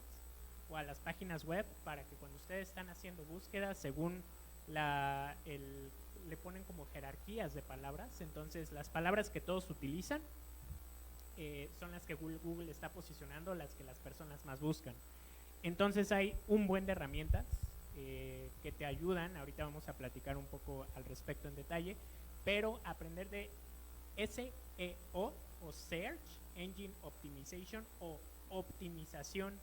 o a las páginas web para que cuando ustedes están haciendo búsquedas, según le ponen como jerarquías de palabras. Entonces las palabras que todos utilizan son las que Google está posicionando, las que las personas más buscan. Entonces hay un buen de herramientas que te ayudan. Ahorita vamos a platicar un poco al respecto en detalle, pero aprender de SEO o Search Engine Optimization o optimización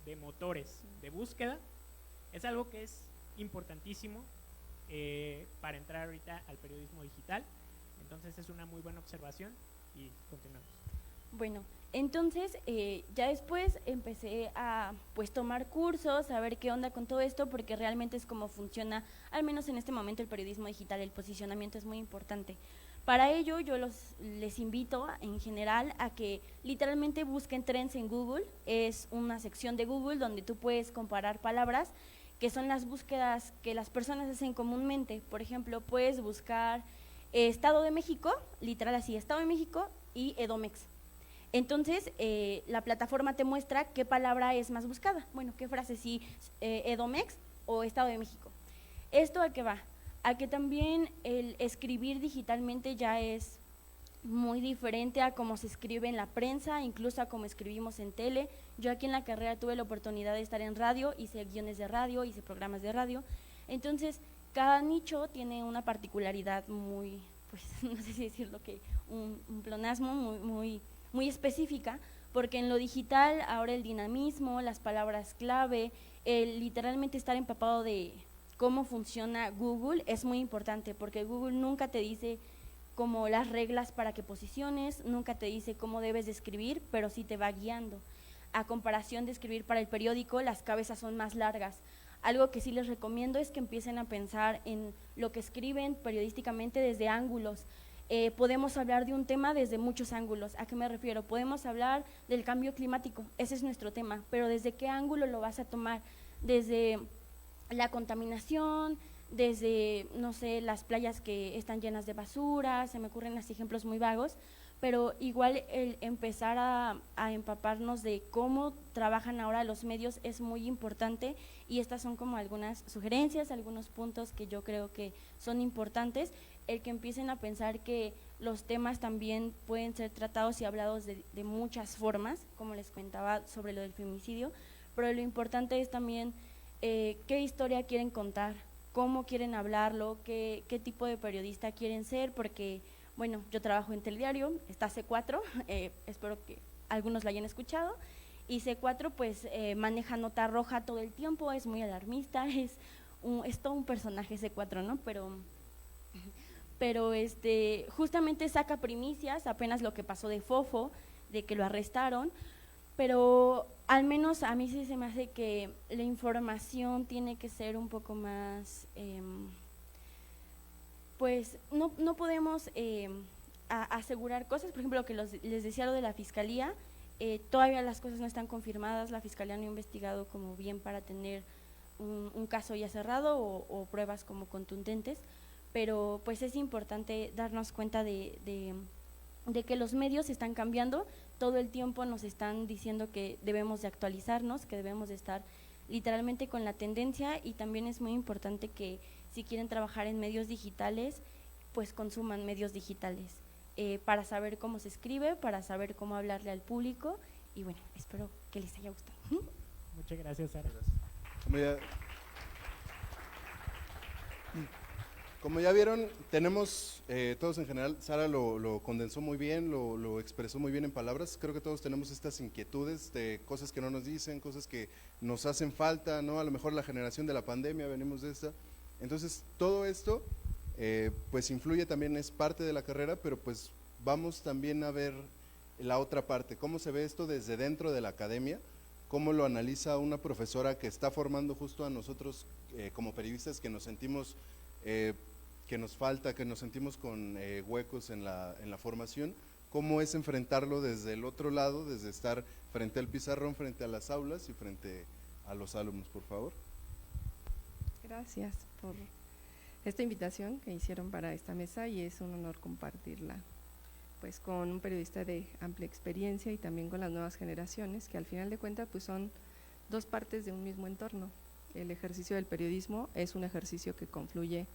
de motores de búsqueda es algo que es importantísimo para entrar ahorita al periodismo digital. Entonces es una muy buena observación. y continuamos. Bueno, entonces ya después empecé a pues tomar cursos, a ver qué onda con todo esto, porque realmente es como funciona, al menos en este momento, el periodismo digital. El posicionamiento es muy importante. Para ello yo les invito en general a que literalmente busquen Trends en Google. Es una sección de Google donde tú puedes comparar palabras, que son las búsquedas que las personas hacen comúnmente. Por ejemplo, puedes buscar Estado de México, literal así, Estado de México y Edomex. Entonces, la plataforma te muestra qué palabra es más buscada. Bueno, qué frase, si Edomex o Estado de México. ¿Esto a qué va? A que también el escribir digitalmente ya es muy diferente a cómo se escribe en la prensa, incluso a cómo escribimos en tele. Yo aquí en la carrera tuve la oportunidad de estar en radio, hice guiones de radio, hice programas de radio. Entonces, cada nicho tiene una particularidad muy, pues no sé si decirlo, que un pleonasmo muy específica, porque en lo digital ahora el dinamismo, las palabras clave, el literalmente estar empapado de cómo funciona Google es muy importante, porque Google nunca te dice como las reglas para que posiciones, nunca te dice cómo debes de escribir, pero sí te va guiando. A comparación de escribir para el periódico, las cabezas son más largas. Algo que sí les recomiendo es que empiecen a pensar en lo que escriben periodísticamente desde ángulos. Podemos hablar de un tema desde muchos ángulos. ¿A qué me refiero? Podemos hablar del cambio climático, ese es nuestro tema, pero ¿desde qué ángulo lo vas a tomar? Desde la contaminación, desde, no sé, las playas que están llenas de basura, se me ocurren así ejemplos muy vagos, pero igual el empezar a empaparnos de cómo trabajan ahora los medios es muy importante, y estas son como algunas sugerencias, algunos puntos que yo creo que son importantes, el que empiecen a pensar que los temas también pueden ser tratados y hablados de muchas formas, como les comentaba sobre lo del feminicidio, pero lo importante es también qué historia quieren contar, cómo quieren hablarlo, qué tipo de periodista quieren ser, porque, bueno, yo trabajo en Telediario, está C4, espero que algunos la hayan escuchado, y C4 pues maneja nota roja todo el tiempo, es muy alarmista, es todo un personaje C4, ¿no? Pero justamente saca primicias, apenas lo que pasó de Fofo, de que lo arrestaron, pero al menos a mí sí se me hace que la información tiene que ser un poco más, pues no podemos asegurar cosas, por ejemplo, lo que les decía lo de la fiscalía, todavía las cosas no están confirmadas, la fiscalía no ha investigado como bien para tener un caso ya cerrado o pruebas como contundentes, pero pues es importante darnos cuenta de que los medios están cambiando, todo el tiempo nos están diciendo que debemos de actualizarnos, que debemos de estar literalmente con la tendencia, y también es muy importante que si quieren trabajar en medios digitales, pues consuman medios digitales, para saber cómo se escribe, para saber cómo hablarle al público, y bueno, espero que les haya gustado. Muchas gracias, Sara. Como ya vieron, tenemos todos en general, Sara lo condensó muy bien, lo expresó muy bien en palabras. Creo que todos tenemos estas inquietudes de cosas que no nos dicen, cosas que nos hacen falta, ¿no? A lo mejor la generación de la pandemia, venimos de esta. Entonces, todo esto pues influye también, es parte de la carrera, pero pues vamos también a ver la otra parte, cómo se ve esto desde dentro de la academia, cómo lo analiza una profesora que está formando justo a nosotros como periodistas que nos sentimos que nos falta, que nos sentimos con huecos en la formación, cómo es enfrentarlo desde el otro lado, desde estar frente al pizarrón, frente a las aulas y frente a los alumnos, por favor. Gracias por esta invitación que hicieron para esta mesa, y es un honor compartirla pues con un periodista de amplia experiencia y también con las nuevas generaciones, que al final de cuentas pues son dos partes de un mismo entorno. El ejercicio del periodismo es un ejercicio que confluye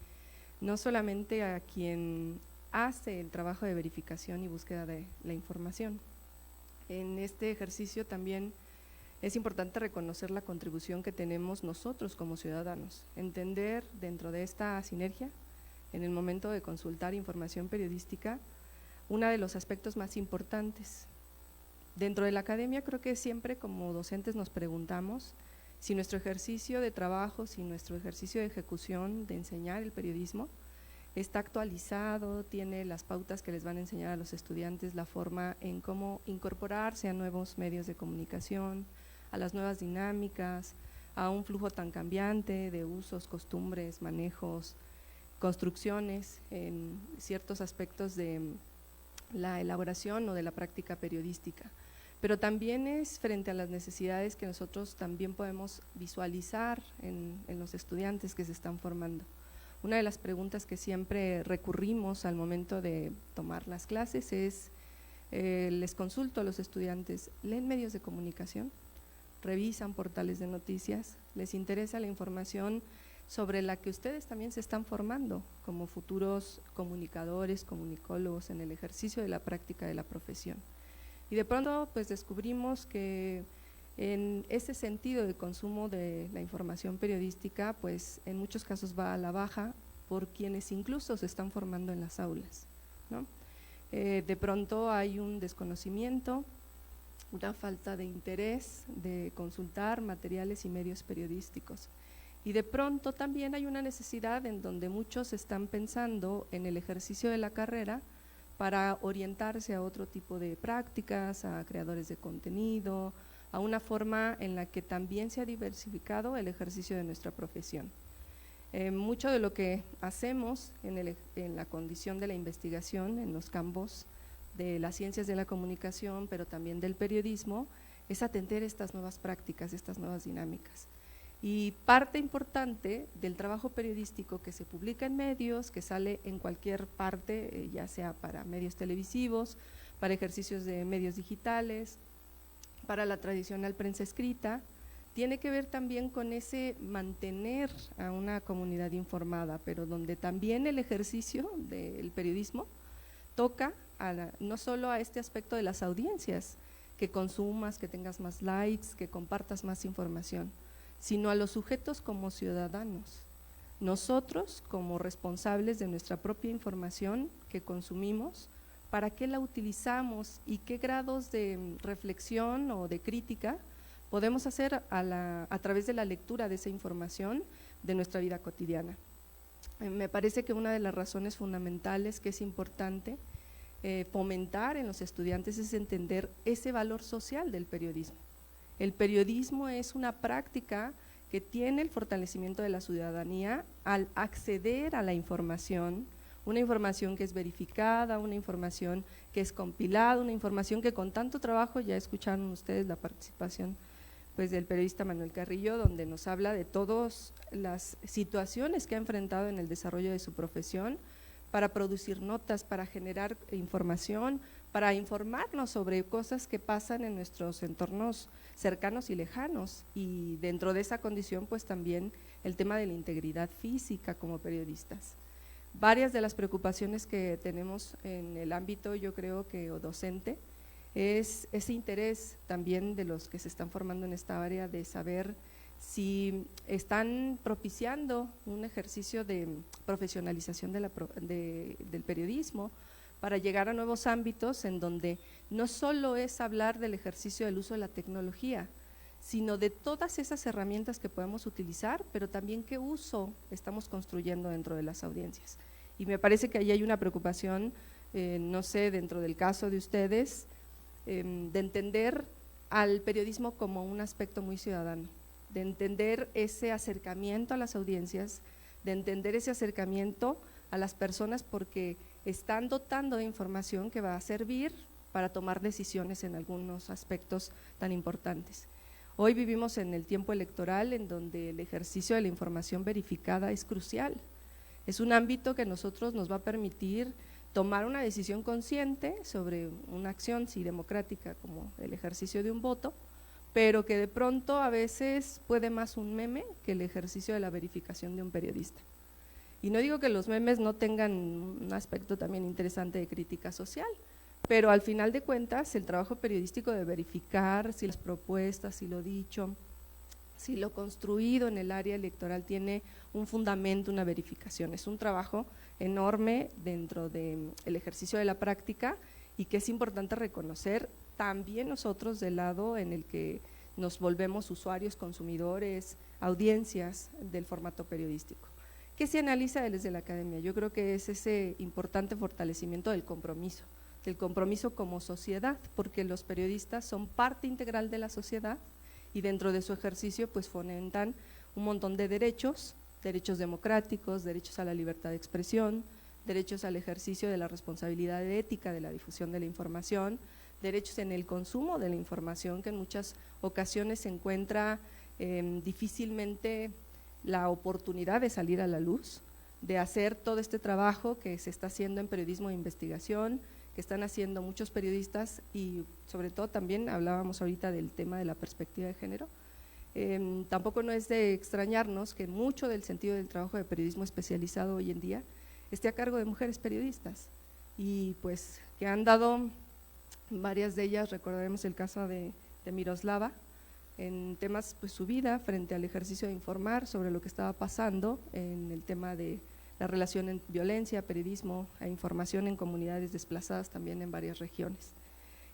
no solamente a quien hace el trabajo de verificación y búsqueda de la información. En este ejercicio también es importante reconocer la contribución que tenemos nosotros como ciudadanos, entender dentro de esta sinergia, en el momento de consultar información periodística, uno de los aspectos más importantes. Dentro de la academia creo que siempre como docentes nos preguntamos si nuestro ejercicio de trabajo, si nuestro ejercicio de ejecución, de enseñar el periodismo, está actualizado, tiene las pautas que les van a enseñar a los estudiantes, la forma en cómo incorporarse a nuevos medios de comunicación, a las nuevas dinámicas, a un flujo tan cambiante de usos, costumbres, manejos, construcciones en ciertos aspectos de la elaboración o de la práctica periodística. Pero también es frente a las necesidades que nosotros también podemos visualizar en los estudiantes que se están formando. Una de las preguntas que siempre recurrimos al momento de tomar las clases es, les consulto a los estudiantes, ¿leen medios de comunicación? ¿Revisan portales de noticias? ¿Les interesa la información sobre la que ustedes también se están formando como futuros comunicadores, comunicólogos en el ejercicio de la práctica de la profesión? Y de pronto pues descubrimos que en ese sentido de consumo de la información periodística pues en muchos casos va a la baja por quienes incluso se están formando en las aulas, ¿no? De pronto hay un desconocimiento, una falta de interés de consultar materiales y medios periodísticos. Y de pronto también hay una necesidad en donde muchos están pensando en el ejercicio de la carrera para orientarse a otro tipo de prácticas, a creadores de contenido, a una forma en la que también se ha diversificado el ejercicio de nuestra profesión. Mucho de lo que hacemos en la condición de la investigación, en los campos de las ciencias de la comunicación, pero también del periodismo, es atender estas nuevas prácticas, estas nuevas dinámicas. Y parte importante del trabajo periodístico que se publica en medios, que sale en cualquier parte, ya sea para medios televisivos, para ejercicios de medios digitales, para la tradicional prensa escrita, tiene que ver también con ese mantener a una comunidad informada, pero donde también el ejercicio del periodismo toca no solo a este aspecto de las audiencias, que consumas, que tengas más likes, que compartas más información, sino a los sujetos como ciudadanos. Nosotros, como responsables de nuestra propia información que consumimos, ¿para qué la utilizamos y qué grados de reflexión o de crítica podemos hacer a través de la lectura de esa información de nuestra vida cotidiana? Me parece que una de las razones fundamentales que es importante fomentar en los estudiantes es entender ese valor social del periodismo. El periodismo es una práctica que tiene el fortalecimiento de la ciudadanía al acceder a la información, una información que es verificada, una información que es compilada, una información que con tanto trabajo, ya escucharon ustedes la participación pues del periodista Manuel Carrillo, donde nos habla de todas las situaciones que ha enfrentado en el desarrollo de su profesión para producir notas, para generar información, para informarnos sobre cosas que pasan en nuestros entornos cercanos y lejanos, y dentro de esa condición pues también el tema de la integridad física como periodistas. Varias de las preocupaciones que tenemos en el ámbito, yo creo que docente, es ese interés también de los que se están formando en esta área de saber si están propiciando un ejercicio de profesionalización del periodismo para llegar a nuevos ámbitos en donde no solo es hablar del ejercicio del uso de la tecnología, sino de todas esas herramientas que podemos utilizar, pero también qué uso estamos construyendo dentro de las audiencias. Y me parece que ahí hay una preocupación, no sé, dentro del caso de ustedes, de entender al periodismo como un aspecto muy ciudadano, de entender ese acercamiento a las audiencias, de entender ese acercamiento a las personas porque están dotando de información que va a servir para tomar decisiones en algunos aspectos tan importantes. Hoy vivimos en el tiempo electoral en donde el ejercicio de la información verificada es crucial. Es un ámbito que a nosotros nos va a permitir tomar una decisión consciente sobre una acción sí democrática como el ejercicio de un voto, pero que de pronto a veces puede más un meme que el ejercicio de la verificación de un periodista. Y no digo que los memes no tengan un aspecto también interesante de crítica social, pero al final de cuentas el trabajo periodístico de verificar si las propuestas, si lo dicho, si lo construido en el área electoral tiene un fundamento, una verificación, es un trabajo enorme dentro del ejercicio de la práctica y que es importante reconocer también nosotros del lado en el que nos volvemos usuarios, consumidores, audiencias del formato periodístico. ¿Qué se analiza desde la academia? Yo creo que es ese importante fortalecimiento del compromiso como sociedad, porque los periodistas son parte integral de la sociedad y dentro de su ejercicio pues fomentan un montón de derechos democráticos, derechos a la libertad de expresión, derechos al ejercicio de la responsabilidad ética de la difusión de la información, derechos en el consumo de la información, que en muchas ocasiones se encuentra difícilmente la oportunidad de salir a la luz, de hacer todo este trabajo que se está haciendo en periodismo de investigación, que están haciendo muchos periodistas y sobre todo también hablábamos ahorita del tema de la perspectiva de género. Tampoco no es de extrañarnos que mucho del sentido del trabajo de periodismo especializado hoy en día esté a cargo de mujeres periodistas y pues que han dado varias de ellas, recordaremos el caso de Miroslava, en temas pues su vida frente al ejercicio de informar sobre lo que estaba pasando en el tema de la relación en violencia, periodismo e información en comunidades desplazadas también en varias regiones.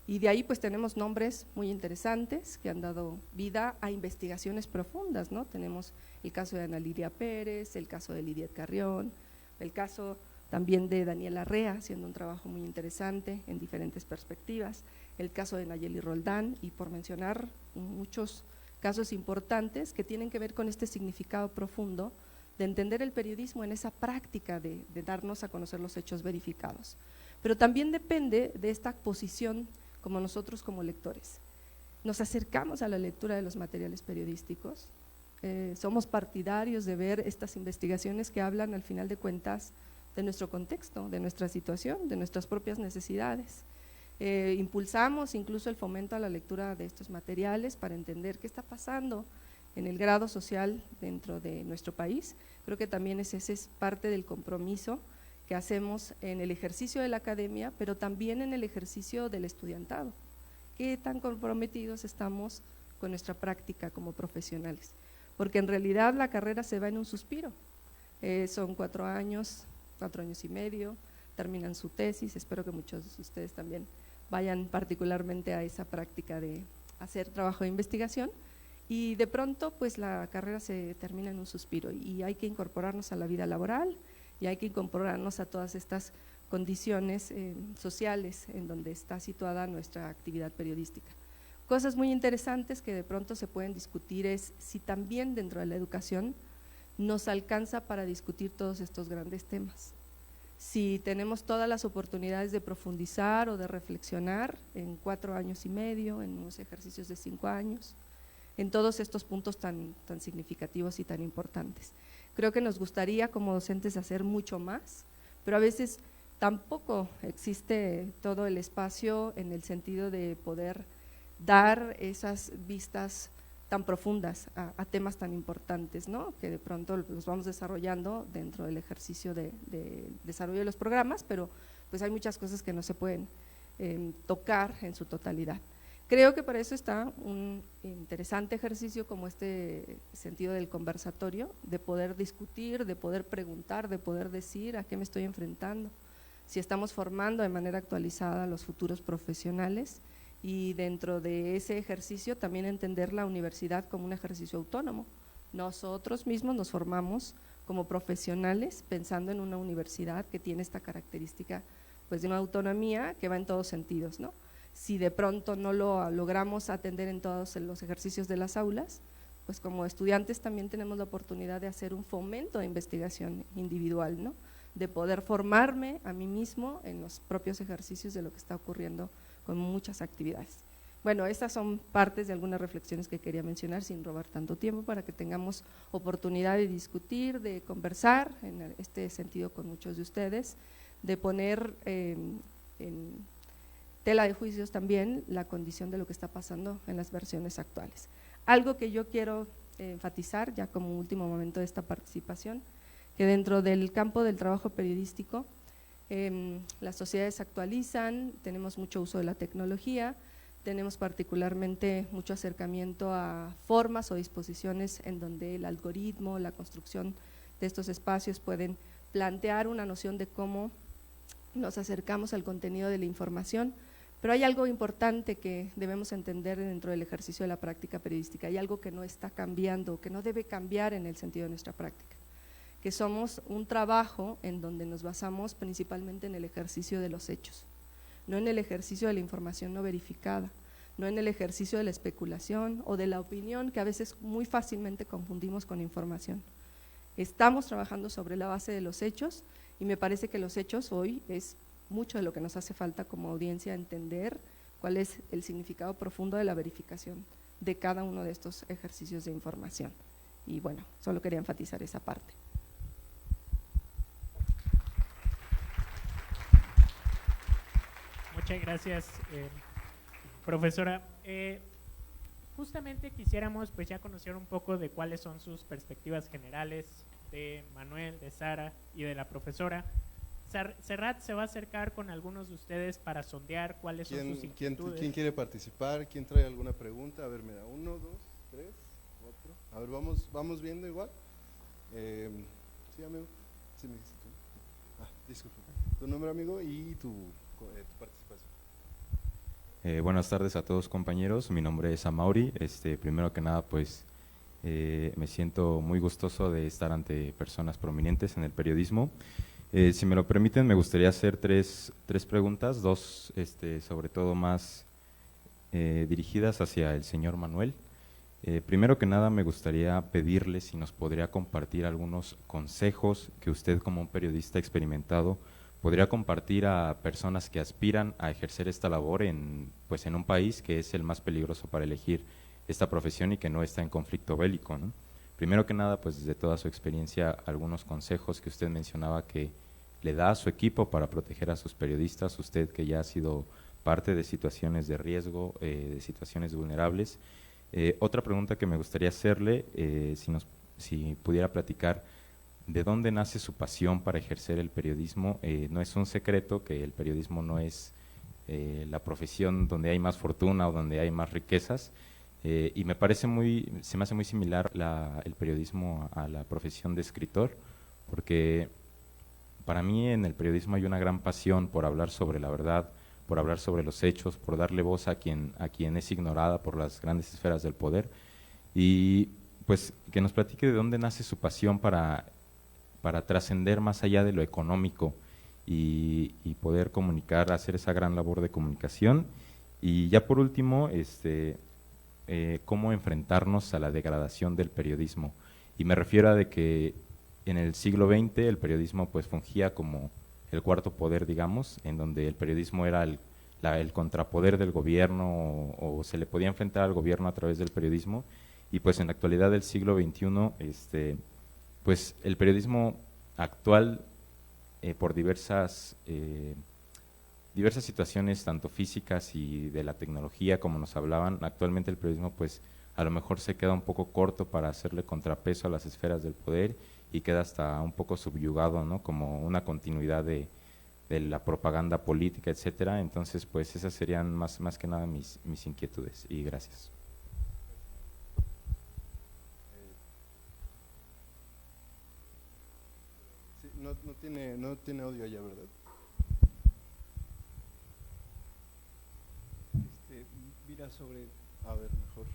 Y de ahí pues tenemos nombres muy interesantes que han dado vida a investigaciones profundas, ¿no? Tenemos el caso de Ana Lidia Pérez, el caso de Lidia Carrión, el caso también de Daniela Rea, haciendo un trabajo muy interesante en diferentes perspectivas, el caso de Nayeli Roldán y por mencionar muchos casos importantes que tienen que ver con este significado profundo de entender el periodismo en esa práctica de darnos a conocer los hechos verificados. Pero también depende de esta posición como nosotros como lectores. Nos acercamos a la lectura de los materiales periodísticos, somos partidarios de ver estas investigaciones que hablan al final de cuentas de nuestro contexto, de nuestra situación, de nuestras propias necesidades. Impulsamos incluso el fomento a la lectura de estos materiales para entender qué está pasando en el grado social dentro de nuestro país. Creo que también ese es parte del compromiso que hacemos en el ejercicio de la academia, pero también en el ejercicio del estudiantado. ¿Qué tan comprometidos estamos con nuestra práctica como profesionales? Porque en realidad la carrera se va en un suspiro, son 4 años y medio, terminan su tesis, espero que muchos de ustedes también vayan particularmente a esa práctica de hacer trabajo de investigación y de pronto pues la carrera se termina en un suspiro y hay que incorporarnos a la vida laboral y hay que incorporarnos a todas estas condiciones sociales en donde está situada nuestra actividad periodística. Cosas muy interesantes que de pronto se pueden discutir es si también dentro de la educación nos alcanza para discutir todos estos grandes temas. Si tenemos todas las oportunidades de profundizar o de reflexionar en 4 años y medio, en unos ejercicios de 5 años, en todos estos puntos tan significativos y tan importantes. Creo que nos gustaría como docentes hacer mucho más, pero a veces tampoco existe todo el espacio en el sentido de poder dar esas vistas tan profundas a temas tan importantes, ¿no? Que de pronto los vamos desarrollando dentro del ejercicio de desarrollo de los programas, pero pues hay muchas cosas que no se pueden tocar en su totalidad. Creo que para eso está un interesante ejercicio como este sentido del conversatorio, de poder discutir, de poder preguntar, de poder decir a qué me estoy enfrentando, si estamos formando de manera actualizada a los futuros profesionales y dentro de ese ejercicio también entender la universidad como un ejercicio autónomo. Nosotros mismos nos formamos como profesionales pensando en una universidad que tiene esta característica pues de una autonomía que va en todos sentidos, ¿no? Si de pronto no lo logramos atender en todos los ejercicios de las aulas, pues como estudiantes también tenemos la oportunidad de hacer un fomento de investigación individual, ¿no? De poder formarme a mí mismo en los propios ejercicios de lo que está ocurriendo con muchas actividades. Bueno, estas son partes de algunas reflexiones que quería mencionar sin robar tanto tiempo para que tengamos oportunidad de discutir, de conversar en este sentido con muchos de ustedes, de poner en tela de juicios también la condición de lo que está pasando en las versiones actuales. Algo que yo quiero enfatizar ya como último momento de esta participación, que dentro del campo del trabajo periodístico las sociedades se actualizan, tenemos mucho uso de la tecnología, tenemos particularmente mucho acercamiento a formas o disposiciones en donde el algoritmo, la construcción de estos espacios pueden plantear una noción de cómo nos acercamos al contenido de la información, pero hay algo importante que debemos entender dentro del ejercicio de la práctica periodística, hay algo que no está cambiando, que no debe cambiar en el sentido de nuestra práctica, que somos un trabajo en donde nos basamos principalmente en el ejercicio de los hechos, no en el ejercicio de la información no verificada, no en el ejercicio de la especulación o de la opinión que a veces muy fácilmente confundimos con información. Estamos trabajando sobre la base de los hechos y me parece que los hechos hoy es mucho de lo que nos hace falta como audiencia entender cuál es el significado profundo de la verificación de cada uno de estos ejercicios de información. Y bueno, solo quería enfatizar esa parte. Muchas gracias, profesora. Justamente quisiéramos pues ya conocer un poco de cuáles son sus perspectivas generales de Manuel, de Sara y de la profesora. Serrat se va a acercar con algunos de ustedes para sondear cuáles son sus inquietudes. ¿Quién quiere participar? ¿Quién trae alguna pregunta? A ver, mira, 1, 2, 3, 4. A ver, vamos viendo igual. Sí, amigo. Sí, me dices tú. Disculpa. Tu nombre, amigo, y tu participación. Buenas tardes a todos, compañeros. Mi nombre es Amaury. Primero que nada, pues me siento muy gustoso de estar ante personas prominentes en el periodismo. Si me lo permiten, me gustaría hacer tres preguntas, dos sobre todo más dirigidas hacia el señor Manuel. Primero que nada, me gustaría pedirle si nos podría compartir algunos consejos que usted, como un periodista experimentado, podría compartir a personas que aspiran a ejercer esta labor en un país que es el más peligroso para elegir esta profesión y que no está en conflicto bélico, ¿no? Primero que nada, pues desde toda su experiencia, algunos consejos que usted mencionaba que le da a su equipo para proteger a sus periodistas, usted que ya ha sido parte de situaciones de riesgo, de situaciones vulnerables. Otra pregunta que me gustaría hacerle, si pudiera platicar, ¿de dónde nace su pasión para ejercer el periodismo? No es un secreto que el periodismo no es la profesión donde hay más fortuna o donde hay más riquezas, y se me hace muy similar el periodismo a la profesión de escritor, porque para mí en el periodismo hay una gran pasión por hablar sobre la verdad, por hablar sobre los hechos, por darle voz a quien es ignorada por las grandes esferas del poder, y pues que nos platique de dónde nace su pasión para trascender más allá de lo económico y poder comunicar, hacer esa gran labor de comunicación. Y ya por último, cómo enfrentarnos a la degradación del periodismo. Y me refiero a de que en el siglo XX el periodismo pues fungía como el cuarto poder, digamos, en donde el periodismo era el contrapoder del gobierno o se le podía enfrentar al gobierno a través del periodismo. Y pues en la actualidad del siglo XXI, pues el periodismo actual, por diversas situaciones, tanto físicas y de la tecnología, como nos hablaban, actualmente el periodismo pues a lo mejor se queda un poco corto para hacerle contrapeso a las esferas del poder y queda hasta un poco subyugado, ¿no? Como una continuidad de la propaganda política, etcétera. Entonces, pues esas serían más que nada mis inquietudes, y gracias. No tiene audio allá, ¿verdad? Mira, sobre… A ver, mejor.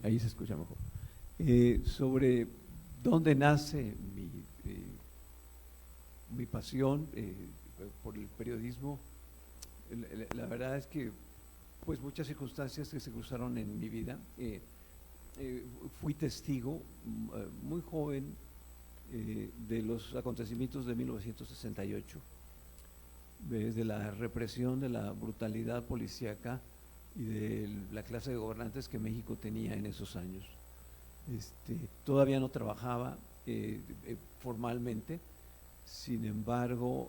Ahí se escucha mejor. Sobre dónde nace mi pasión por el periodismo, la verdad es que pues muchas circunstancias que se cruzaron en mi vida. Fui testigo muy joven de los acontecimientos de 1968, desde la represión, de la brutalidad policíaca y de la clase de gobernantes que México tenía en esos años. Todavía no trabajaba formalmente, sin embargo,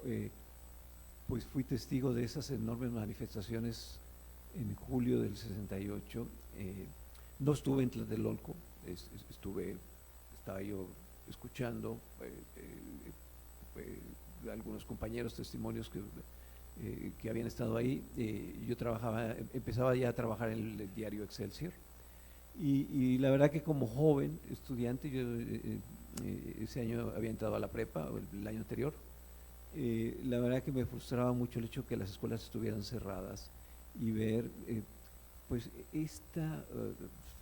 pues fui testigo de esas enormes manifestaciones en julio del 68. No estuve en Tlatelolco, estaba yo escuchando algunos compañeros, testimonios que habían estado ahí. Yo empezaba ya a trabajar en el diario Excelsior, y la verdad que como joven estudiante, yo ese año había entrado a la prepa, el año anterior, la verdad que me frustraba mucho el hecho de que las escuelas estuvieran cerradas y ver pues esta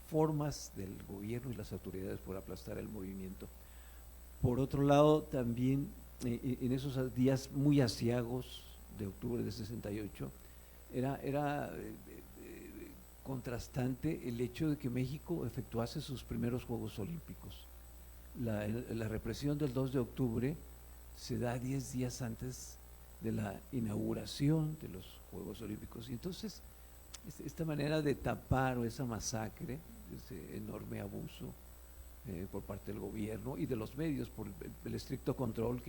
formas del gobierno y las autoridades por aplastar el movimiento. Por otro lado, también en esos días muy aciagos de octubre de 68, era contrastante el hecho de que México efectuase sus primeros Juegos Olímpicos. La represión del 2 de octubre se da 10 días antes de la inauguración de los Juegos Olímpicos. Y entonces, esta manera de tapar esa masacre, ese enorme abuso por parte del gobierno y de los medios, por el estricto control,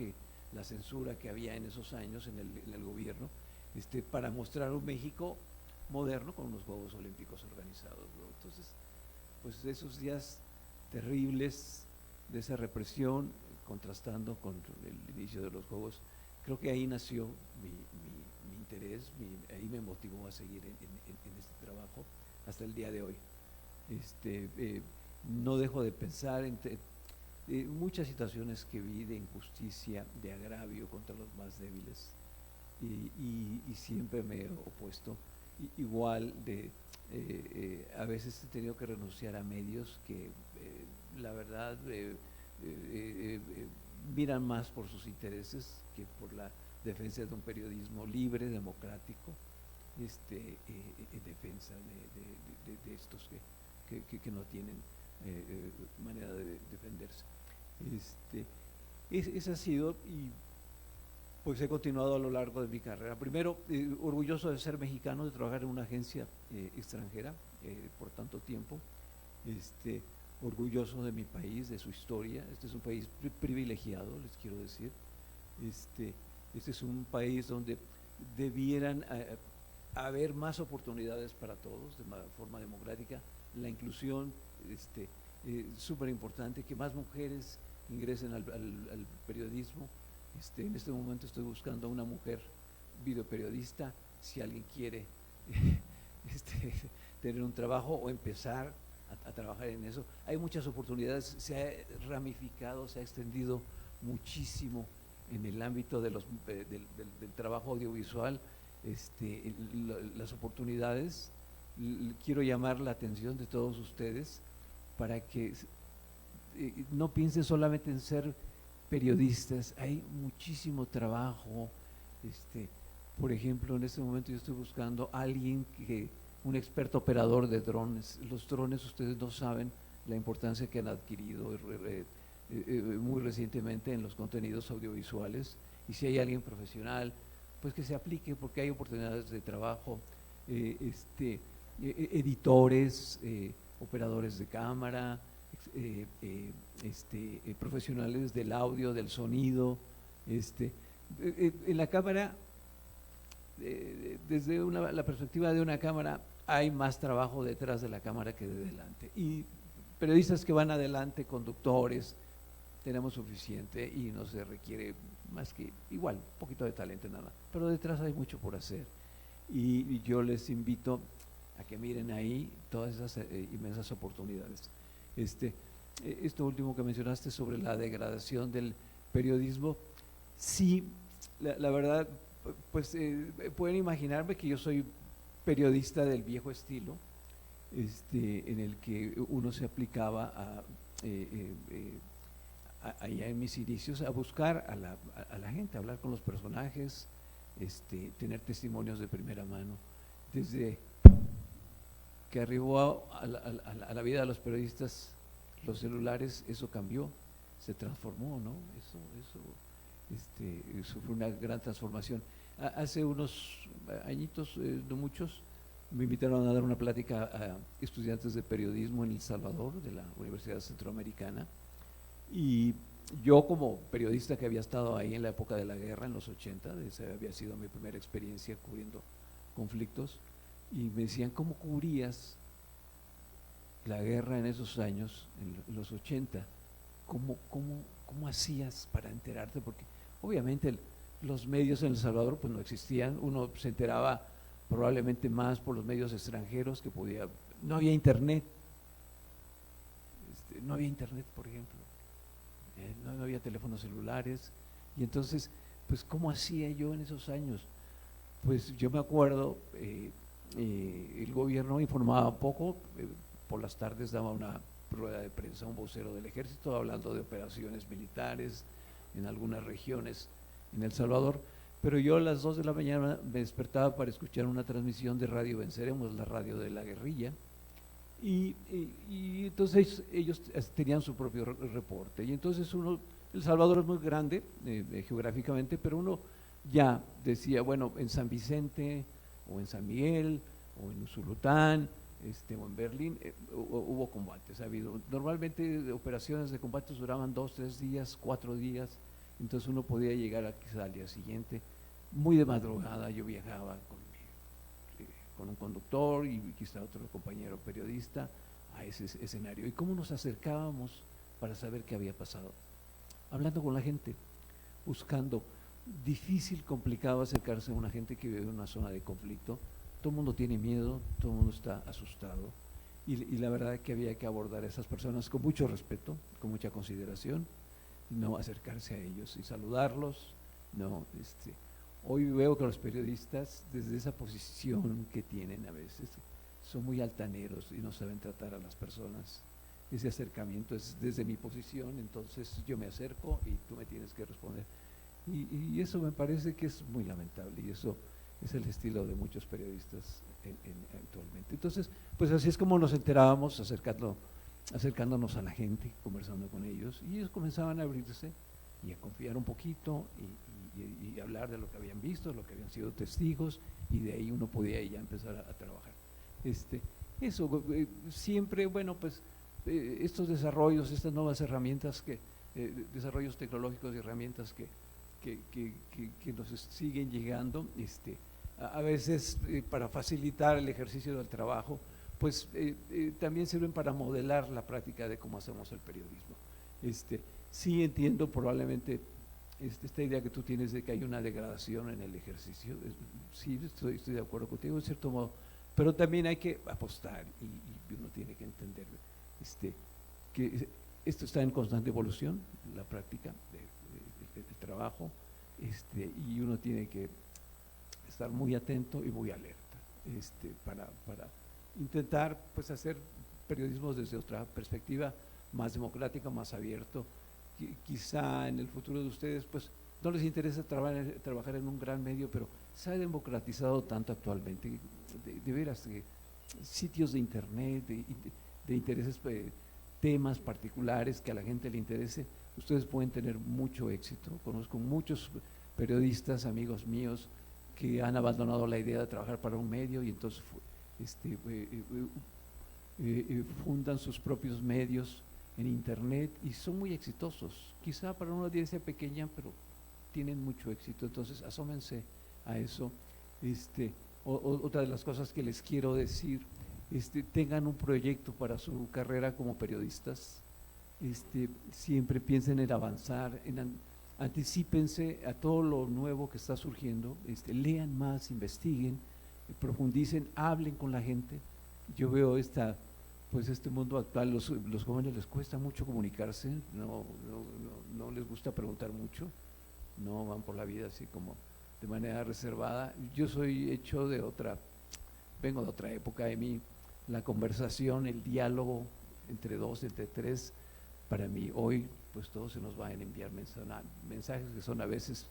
la censura que había en esos años en el gobierno, para mostrar un México moderno con unos Juegos Olímpicos organizados, ¿no? Entonces, pues esos días terribles de esa represión, contrastando con el inicio de los Juegos, creo que ahí nació mi interés, ahí me motivó a seguir en este trabajo hasta el día de hoy. No dejo de pensar en muchas situaciones que vi de injusticia, de agravio contra los más débiles, y siempre me he opuesto. Igual a veces he tenido que renunciar a medios que la verdad miran más por sus intereses que por la defensa de un periodismo libre, democrático, en defensa de estos que no tienen manera de defenderse. Ese ha sido, y pues he continuado a lo largo de mi carrera. Primero, orgulloso de ser mexicano, de trabajar en una agencia extranjera por tanto tiempo. Orgulloso de mi país, de su historia. Este es un país privilegiado, les quiero decir. Este es un país donde debieran haber más oportunidades para todos, de forma democrática. La inclusión, súper importante, que más mujeres ingresen al periodismo. En este momento estoy buscando a una mujer videoperiodista, si alguien quiere tener un trabajo o empezar a trabajar en eso. Hay muchas oportunidades, se ha ramificado, se ha extendido muchísimo en el ámbito del trabajo audiovisual, las oportunidades. Quiero llamar la atención de todos ustedes para que no piensen solamente en ser periodistas. Hay muchísimo trabajo. Por ejemplo, en este momento yo estoy buscando a alguien un experto operador de drones. Los drones, ustedes no saben la importancia que han adquirido muy recientemente en los contenidos audiovisuales, y si hay alguien profesional, pues que se aplique, porque hay oportunidades de trabajo. Editores, operadores de cámara, profesionales del audio, del sonido. En la cámara, desde la perspectiva de una cámara, hay más trabajo detrás de la cámara que de delante, y periodistas que van adelante, conductores, tenemos suficiente y no se requiere más que igual un poquito de talento, nada, pero detrás hay mucho por hacer, y yo les invito a que miren ahí todas esas inmensas oportunidades. Esto último que mencionaste sobre la degradación del periodismo, sí, la verdad, pues pueden imaginarme que yo soy periodista del viejo estilo, en el que uno se aplicaba allá en mis inicios a buscar a la gente, a hablar con los personajes, tener testimonios de primera mano. Desde que arribó a la vida de los periodistas los celulares, eso cambió, se transformó, ¿no? Eso fue una gran transformación. Hace unos añitos, no muchos, me invitaron a dar una plática a estudiantes de periodismo en El Salvador, de la Universidad Centroamericana, y yo, como periodista que había estado ahí en la época de la guerra, en los 80, esa había sido mi primera experiencia cubriendo conflictos, y me decían: ¿cómo cubrías la guerra en esos años, en los 80? ¿Cómo hacías para enterarte? Porque obviamente los medios en El Salvador pues no existían, uno se enteraba probablemente más por los medios extranjeros que podía, no había internet, por ejemplo, no había teléfonos celulares, y entonces, pues ¿cómo hacía yo en esos años? Pues yo me acuerdo, el gobierno informaba poco, por las tardes daba una rueda de prensa, un vocero del ejército, hablando de operaciones militares en algunas regiones en El Salvador, pero yo a las 2 de la mañana me despertaba para escuchar una transmisión de Radio Venceremos, la radio de la guerrilla, y entonces ellos tenían su propio reporte, y entonces El Salvador es muy grande geográficamente, pero uno ya decía, bueno, en San Vicente, o en San Miguel, o en Usulután, o en Berlín, hubo combates, ha habido. Normalmente operaciones de combates duraban 2, 3 días, 4 días, entonces uno podía llegar quizá al día siguiente, muy de madrugada. Yo viajaba con un conductor y quizá otro compañero periodista a ese escenario. ¿Y cómo nos acercábamos para saber qué había pasado? Hablando con la gente, buscando. Difícil, complicado acercarse a una gente que vive en una zona de conflicto. Todo el mundo tiene miedo, todo el mundo está asustado, y la verdad es que había que abordar a esas personas con mucho respeto, con mucha consideración, no acercarse a ellos y saludarlos. Hoy veo que los periodistas, desde esa posición que tienen a veces, son muy altaneros y no saben tratar a las personas. Ese acercamiento es desde mi posición, entonces yo me acerco y tú me tienes que responder. Y eso me parece que es muy lamentable, y eso es el estilo de muchos periodistas actualmente. Entonces, pues así es como nos enterábamos, acercándonos a la gente, conversando con ellos, y ellos comenzaban a abrirse y a confiar un poquito y hablar de lo que habían visto, lo que habían sido testigos, y de ahí uno podía ya empezar a trabajar. Siempre, bueno, pues estos desarrollos, estas nuevas herramientas, desarrollos tecnológicos y herramientas que nos siguen llegando, a veces para facilitar el ejercicio del trabajo, pues también sirven para modelar la práctica de cómo hacemos el periodismo. Sí entiendo probablemente esta idea que tú tienes de que hay una degradación en el ejercicio. Sí, estoy de acuerdo contigo en cierto modo, pero también hay que apostar, y uno tiene que entender que esto está en constante evolución, la práctica del trabajo, y uno tiene que estar muy atento y muy alerta para intentar, pues, hacer periodismo desde otra perspectiva, más democrática, más abierto. Quizá en el futuro de ustedes, pues, no les interesa trabajar en un gran medio, pero se ha democratizado tanto actualmente, de veras, sitios de internet, de intereses, temas particulares que a la gente le interese. Ustedes pueden tener mucho éxito. Conozco muchos periodistas, amigos míos, que han abandonado la idea de trabajar para un medio, y entonces fundan sus propios medios en internet y son muy exitosos. Quizá para una audiencia pequeña, pero tienen mucho éxito. Entonces asómense a eso. Otra de las cosas que les quiero decir, tengan un proyecto para su carrera como periodistas. Siempre piensen en avanzar, anticípense a todo lo nuevo que está surgiendo, lean más, investiguen, profundicen, hablen con la gente. Yo veo este mundo actual, los jóvenes les cuesta mucho comunicarse, no les gusta preguntar mucho, no van por la vida así como de manera reservada. Yo vengo de otra época. De mí la conversación, el diálogo entre dos, entre tres, para mí hoy, pues todos se nos van a enviar mensajes que son a veces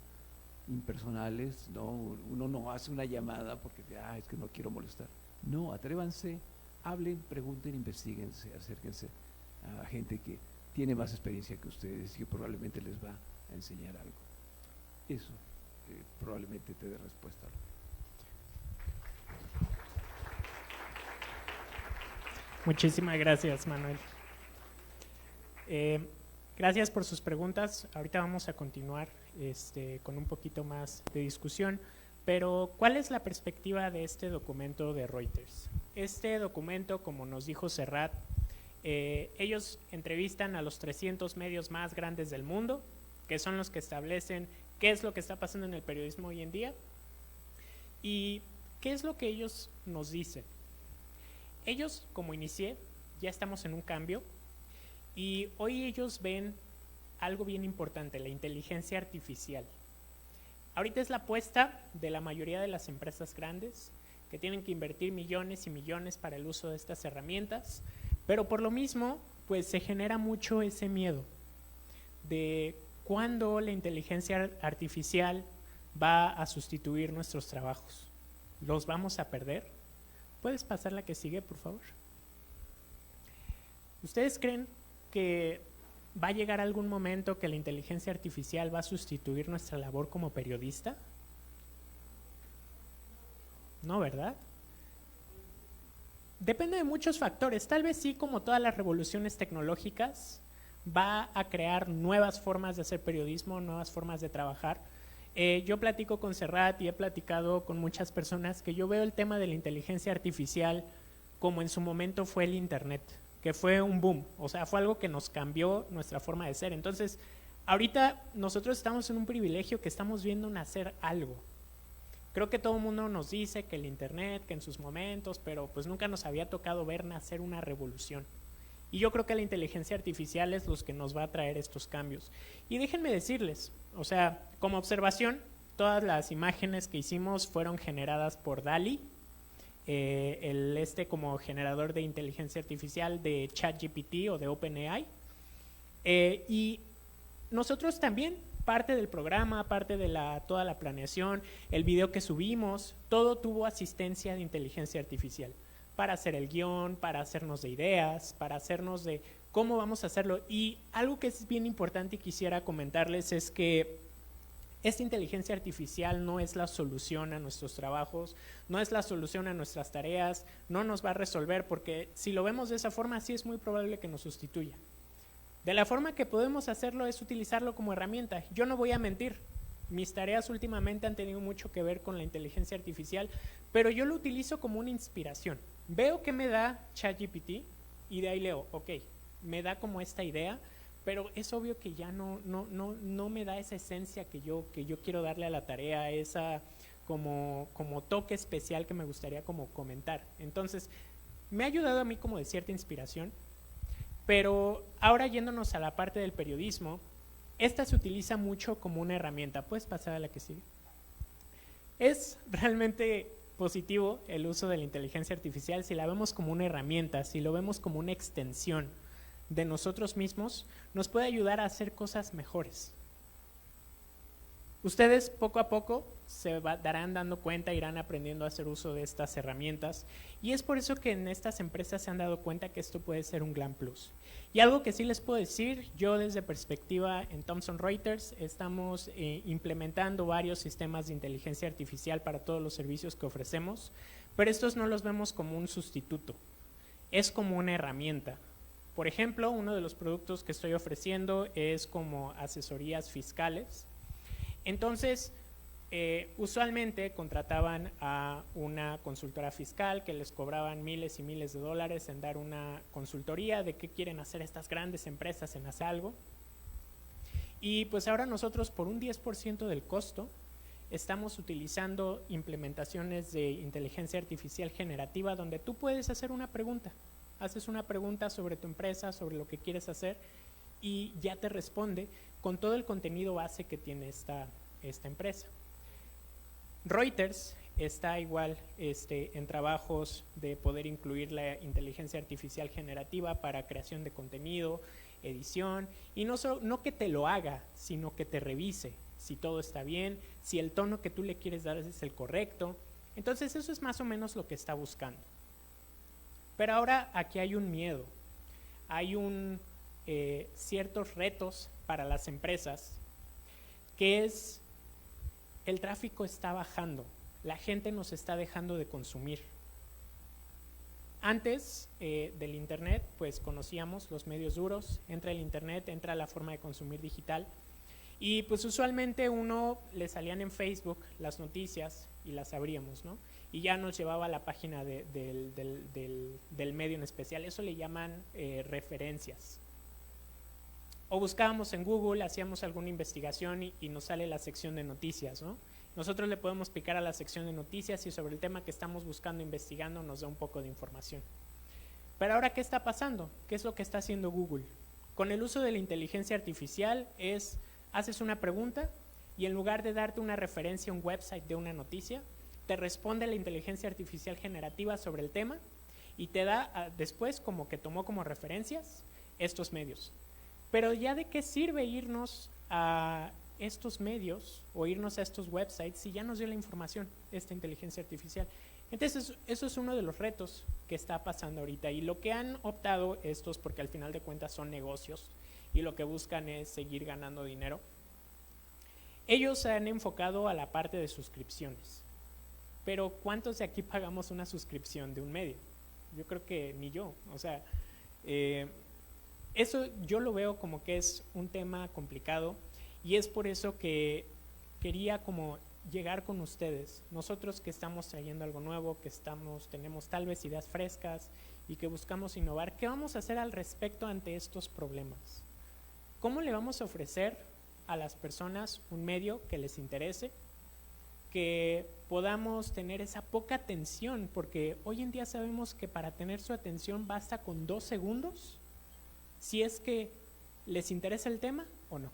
impersonales, ¿no? Uno no hace una llamada porque es que no quiero molestar. No, atrévanse, hablen, pregunten, investíguense, acérquense a gente que tiene más experiencia que ustedes y que probablemente les va a enseñar algo. Eso probablemente te dé respuesta. Muchísimas gracias, Manuel. Gracias por sus preguntas. Ahorita vamos a continuar con un poquito más de discusión, pero ¿cuál es la perspectiva de este documento de Reuters? Este documento, como nos dijo Serrat, ellos entrevistan a los 300 medios más grandes del mundo, que son los que establecen qué es lo que está pasando en el periodismo hoy en día y qué es lo que ellos nos dicen. Ellos, como inicié, ya estamos en un cambio y hoy ellos ven algo bien importante, la inteligencia artificial. Ahorita es la apuesta de la mayoría de las empresas grandes que tienen que invertir millones y millones para el uso de estas herramientas, Pero por lo mismo, pues se genera mucho ese miedo de cuándo la inteligencia artificial va a sustituir nuestros trabajos. ¿Los vamos a perder? ¿Puedes pasar la que sigue, por favor? ¿Ustedes creen que va a llegar algún momento que la inteligencia artificial va a sustituir nuestra labor como periodista? No, ¿verdad? Depende de muchos factores. Tal vez sí, como todas las revoluciones tecnológicas, va a crear nuevas formas de hacer periodismo, nuevas formas de trabajar. Yo platico con Serrat y he platicado con muchas personas que yo veo el tema de la inteligencia artificial como en su momento fue el Internet, que fue un boom, o sea, fue algo que nos cambió nuestra forma de ser. Entonces, ahorita nosotros estamos en un privilegio que estamos viendo nacer algo. Creo que todo el mundo nos dice que el Internet, que en sus momentos, pero pues nunca nos había tocado ver nacer una revolución. Y yo creo que la inteligencia artificial es lo que nos va a traer estos cambios. Y déjenme decirles, o sea, como observación, todas las imágenes que hicimos fueron generadas por DALL-E, como generador de inteligencia artificial de ChatGPT o de OpenAI. Y nosotros también, parte del programa, parte de toda la planeación, el video que subimos, todo tuvo asistencia de inteligencia artificial para hacer el guión, para hacernos de ideas, para hacernos de cómo vamos a hacerlo. Y algo que es bien importante y quisiera comentarles es que esta inteligencia artificial no es la solución a nuestros trabajos, no es la solución a nuestras tareas, no nos va a resolver, porque si lo vemos de esa forma, sí es muy probable que nos sustituya. De la forma que podemos hacerlo es utilizarlo como herramienta. Yo no voy a mentir, mis tareas últimamente han tenido mucho que ver con la inteligencia artificial, pero yo lo utilizo como una inspiración. Veo que me da ChatGPT y de ahí leo, ok, me da como esta idea, pero es obvio que ya no me da esa esencia que yo quiero darle a la tarea, esa como toque especial que me gustaría como comentar. Entonces, me ha ayudado a mí como de cierta inspiración. Pero ahora yéndonos a la parte del periodismo, esta se utiliza mucho como una herramienta. ¿Puedes pasar a la que sigue? Es realmente positivo el uso de la inteligencia artificial si la vemos como una herramienta, si lo vemos como una extensión de nosotros mismos, nos puede ayudar a hacer cosas mejores. Ustedes poco a poco se darán dando cuenta, irán aprendiendo a hacer uso de estas herramientas y es por eso que en estas empresas se han dado cuenta que esto puede ser un gran plus. Y algo que sí les puedo decir, yo desde perspectiva en Thomson Reuters estamos implementando varios sistemas de inteligencia artificial para todos los servicios que ofrecemos, pero estos no los vemos como un sustituto, es como una herramienta. Por ejemplo, uno de los productos que estoy ofreciendo es como asesorías fiscales. Entonces, usualmente contrataban a una consultora fiscal que les cobraban miles y miles de dólares en dar una consultoría de qué quieren hacer estas grandes empresas en hacer algo. Y pues ahora nosotros por un 10% del costo estamos utilizando implementaciones de inteligencia artificial generativa donde tú puedes hacer una pregunta. Haces una pregunta sobre tu empresa, sobre lo que quieres hacer y ya te responde con todo el contenido base que tiene esta empresa. Reuters está igual en trabajos de poder incluir la inteligencia artificial generativa para creación de contenido, edición, y no que te lo haga, sino que te revise si todo está bien, si el tono que tú le quieres dar es el correcto. Entonces eso es más o menos lo que está buscando. Pero ahora aquí hay un miedo, hay ciertos retos para las empresas, que es el tráfico está bajando, la gente nos está dejando de consumir. Antes del Internet, pues conocíamos los medios duros, entra el Internet, entra la forma de consumir digital, y pues usualmente uno le salían en Facebook las noticias y las abríamos, ¿no? Y ya nos llevaba a la página del medio en especial, eso le llaman referencias. O buscábamos en Google, hacíamos alguna investigación y nos sale la sección de noticias, ¿no? Nosotros le podemos picar a la sección de noticias y sobre el tema que estamos buscando, investigando, nos da un poco de información. Pero ahora, ¿qué está pasando? ¿Qué es lo que está haciendo Google? Con el uso de la inteligencia artificial haces una pregunta y en lugar de darte una referencia a un website de una noticia, te responde la inteligencia artificial generativa sobre el tema y te da después como que tomó como referencias estos medios. Pero ya de qué sirve irnos a estos medios o irnos a estos websites si ya nos dio la información esta inteligencia artificial. Entonces eso es uno de los retos que está pasando ahorita, y lo que han optado estos, porque al final de cuentas son negocios y lo que buscan es seguir ganando dinero, ellos se han enfocado a la parte de suscripciones. Pero ¿cuántos de aquí pagamos una suscripción de un medio? Yo creo que ni yo. O sea, eso yo lo veo como que es un tema complicado, y es por eso que quería como llegar con ustedes, nosotros que estamos trayendo algo nuevo, que tenemos tal vez ideas frescas y que buscamos innovar. ¿Qué vamos a hacer al respecto ante estos problemas? ¿Cómo le vamos a ofrecer a las personas un medio que les interese, que podamos tener esa poca atención? Porque hoy en día sabemos que para tener su atención basta con 2 segundos, si es que les interesa el tema o no.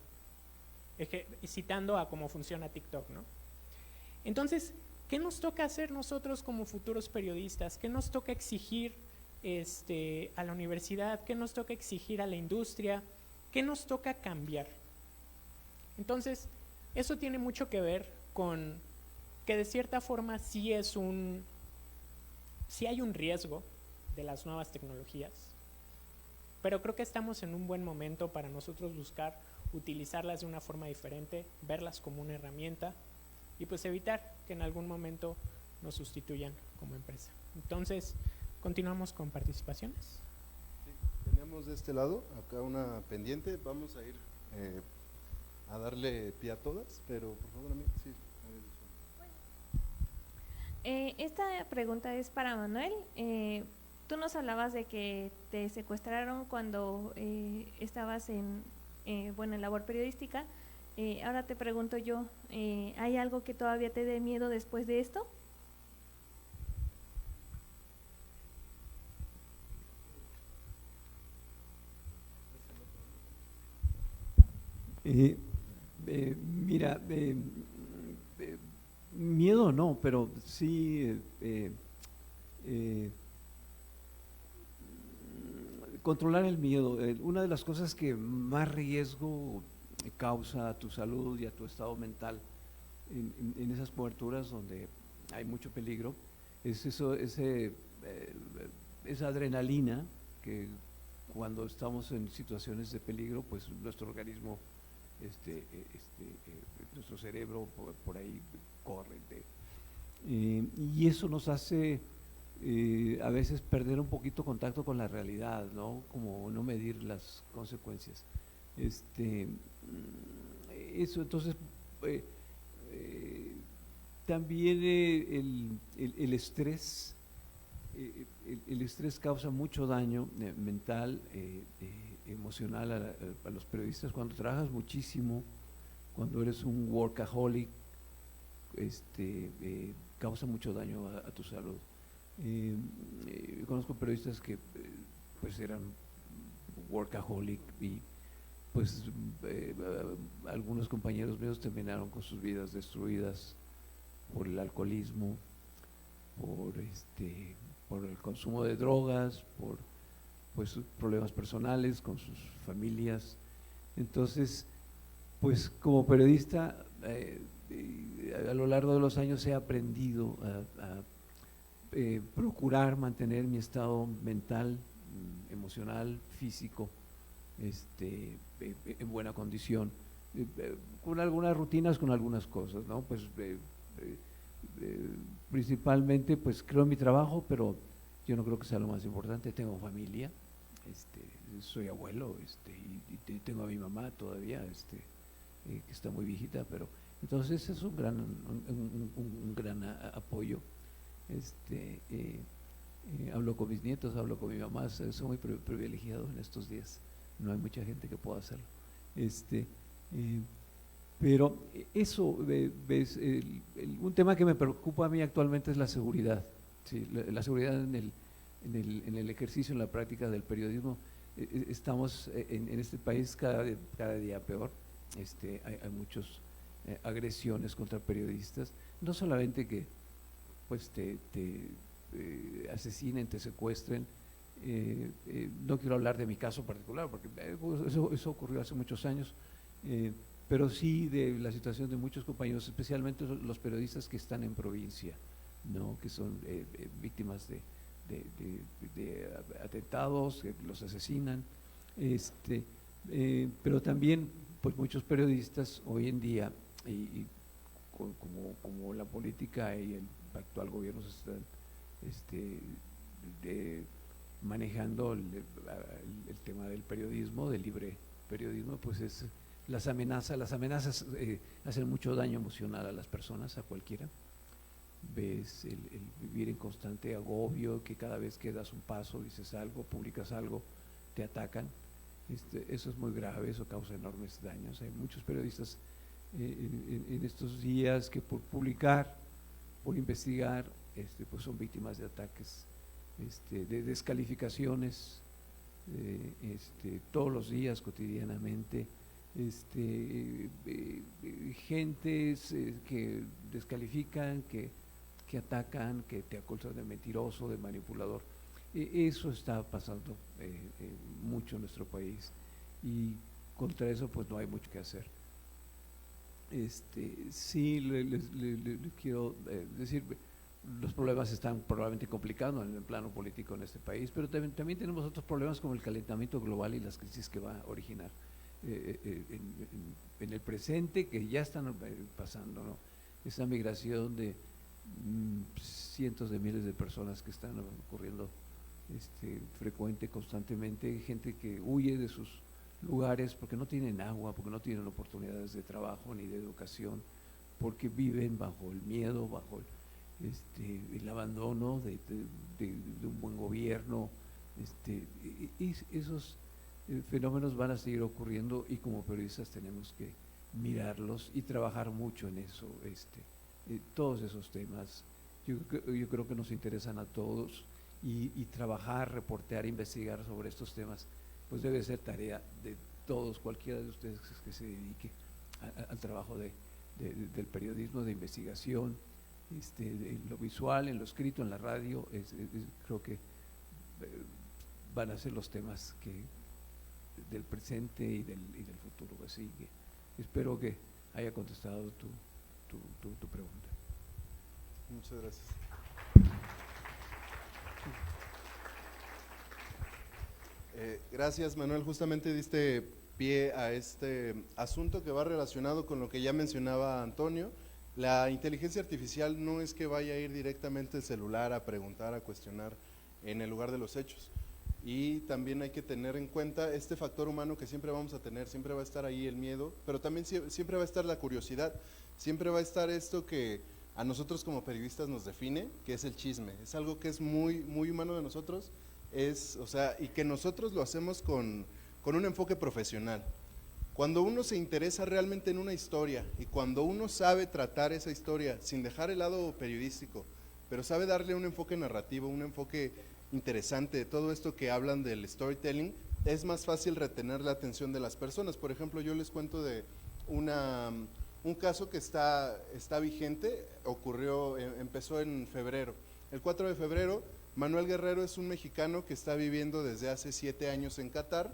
Citando a cómo funciona TikTok, ¿no? Entonces, ¿qué nos toca hacer nosotros como futuros periodistas? ¿Qué nos toca exigir a la universidad? ¿Qué nos toca exigir a la industria? ¿Qué nos toca cambiar? Entonces, eso tiene mucho que ver con que de cierta forma sí hay un riesgo de las nuevas tecnologías, pero creo que estamos en un buen momento para nosotros buscar utilizarlas de una forma diferente, verlas como una herramienta y pues evitar que en algún momento nos sustituyan como empresa. Entonces, continuamos con participaciones. Sí, tenemos de este lado acá una pendiente, vamos a ir a darle pie a todas, pero por favor, a mí, sí. Esta pregunta es para Manuel. Tú nos hablabas de que te secuestraron cuando estabas en labor periodística. Ahora te pregunto yo, ¿hay algo que todavía te dé miedo después de esto? Mira, miedo no, pero sí controlar el miedo. Una de las cosas que más riesgo causa a tu salud y a tu estado mental en esas coberturas donde hay mucho peligro es esa adrenalina que cuando estamos en situaciones de peligro, pues nuestro organismo, nuestro cerebro por ahí corre. Y eso nos hace a veces perder un poquito contacto con la realidad, ¿no? Como no medir las consecuencias. Eso, entonces, también el estrés, el estrés causa mucho daño mental, emocional a los periodistas. Cuando trabajas muchísimo, cuando eres un workaholic, causa mucho daño a tu salud. Conozco periodistas que pues eran workaholic y pues algunos compañeros míos terminaron con sus vidas destruidas por el alcoholismo, por el consumo de drogas, por pues problemas personales con sus familias. Entonces, pues como periodista a lo largo de los años he aprendido a procurar mantener mi estado mental, emocional, físico, en buena condición, con algunas rutinas, con algunas cosas, ¿no? Pues principalmente, pues creo en mi trabajo, pero yo no creo que sea lo más importante. Tengo familia, soy abuelo, y tengo a mi mamá todavía, que está muy viejita, pero entonces es un gran apoyo. Hablo con mis nietos, hablo con mi mamá, soy muy privilegiado en estos días, no hay mucha gente que pueda hacerlo. Pero eso, ves, un tema que me preocupa a mí actualmente es la seguridad, ¿sí? La seguridad en el ejercicio, en la práctica del periodismo. Estamos en este país cada día peor. Hay muchas agresiones contra periodistas, no solamente que pues te asesinen, te secuestren. No quiero hablar de mi caso particular, porque eso ocurrió hace muchos años, pero sí de la situación de muchos compañeros, especialmente los periodistas que están en provincia, ¿no? Que son víctimas de atentados, que los asesinan, pero también pues muchos periodistas hoy en día, y como la política y el actual gobierno se están manejando el tema del periodismo, del libre periodismo, pues es las amenazas hacen mucho daño emocional a las personas, a cualquiera. Ves el vivir en constante agobio, que cada vez que das un paso, dices algo, publicas algo, te atacan. Eso es muy grave, eso causa enormes daños. Hay muchos periodistas en estos días que por publicar, por investigar, pues son víctimas de ataques, de descalificaciones, todos los días, cotidianamente, gentes que descalifican, que atacan, que te acusan de mentiroso, de manipulador. Eso está pasando mucho en nuestro país, y contra eso pues no hay mucho que hacer. Sí, les quiero decir, los problemas están probablemente complicados en el plano político en este país, pero también tenemos otros problemas como el calentamiento global y las crisis que va a originar en el presente, que ya están pasando, ¿no? Esa migración de cientos de miles de personas que están ocurriendo frecuente, constantemente, gente que huye de sus lugares porque no tienen agua, porque no tienen oportunidades de trabajo ni de educación, porque viven bajo el miedo, bajo el abandono de un buen gobierno. Esos fenómenos van a seguir ocurriendo, y como periodistas tenemos que mirarlos y trabajar mucho en eso. Todos esos temas yo creo que nos interesan a todos, y trabajar, reportear, investigar sobre estos temas pues debe ser tarea de todos, cualquiera de ustedes que se dedique al trabajo del periodismo, de investigación, en lo visual, en lo escrito, en la radio. Creo que van a ser los temas del presente y del futuro. Así que espero que haya contestado tu pregunta. Muchas gracias. Gracias, Manuel. Justamente diste pie a este asunto que va relacionado con lo que ya mencionaba Antonio. La inteligencia artificial no es que vaya a ir directamente al celular a preguntar, a cuestionar en el lugar de los hechos. Y también hay que tener en cuenta este factor humano que siempre vamos a tener, siempre va a estar ahí el miedo, pero también siempre va a estar la curiosidad, siempre va a estar esto que a nosotros como periodistas nos define, que es el chisme. Es algo que es muy, muy humano de nosotros, y que nosotros lo hacemos con un enfoque profesional. Cuando uno se interesa realmente en una historia, y cuando uno sabe tratar esa historia sin dejar el lado periodístico, pero sabe darle un enfoque narrativo, un enfoque interesante, todo esto que hablan del storytelling, es más fácil retener la atención de las personas. Por ejemplo, yo les cuento de un caso que está vigente, empezó en febrero. El 4 de febrero, Manuel Guerrero es un mexicano que está viviendo desde hace 7 años en Qatar.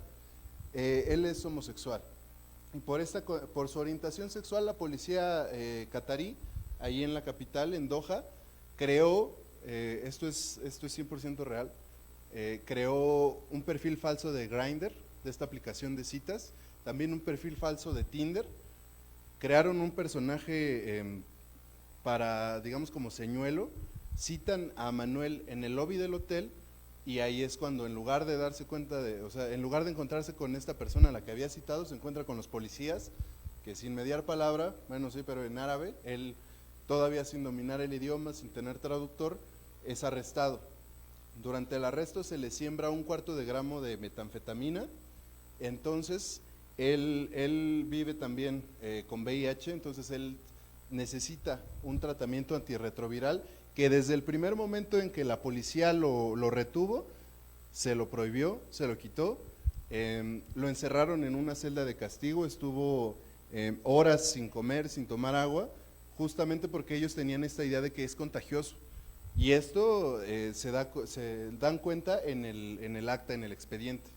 Él es homosexual, y por su orientación sexual, la policía qatarí, ahí en la capital, en Doha, creó, esto es 100% real, creó un perfil falso de Grindr, de esta aplicación de citas, también un perfil falso de Tinder. Crearon un personaje para, digamos, como señuelo. Citan a Manuel en el lobby del hotel, y ahí es cuando, en lugar de darse cuenta en lugar de encontrarse con esta persona a la que había citado, se encuentra con los policías, que sin mediar palabra, bueno sí, pero en árabe, él todavía sin dominar el idioma, sin tener traductor, es arrestado. Durante el arresto se le siembra 1/4 gramo de metanfetamina. Entonces él vive también con VIH, entonces él necesita un tratamiento antirretroviral que desde el primer momento en que la policía lo retuvo, se lo prohibió, se lo quitó, lo encerraron en una celda de castigo, estuvo horas sin comer, sin tomar agua, justamente porque ellos tenían esta idea de que es contagioso. Y esto se dan cuenta en el acta, en el expediente.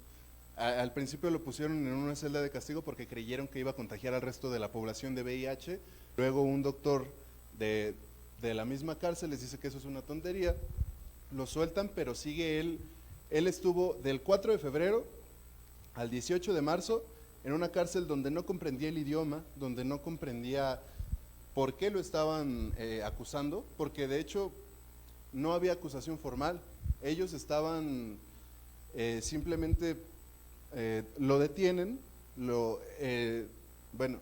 Al principio lo pusieron en una celda de castigo porque creyeron que iba a contagiar al resto de la población de VIH. Luego un doctor de la misma cárcel les dice que eso es una tontería, lo sueltan, pero sigue él. Él estuvo del 4 de febrero al 18 de marzo en una cárcel donde no comprendía el idioma, donde no comprendía por qué lo estaban acusando, porque de hecho no había acusación formal. Ellos estaban simplemente lo detienen, bueno,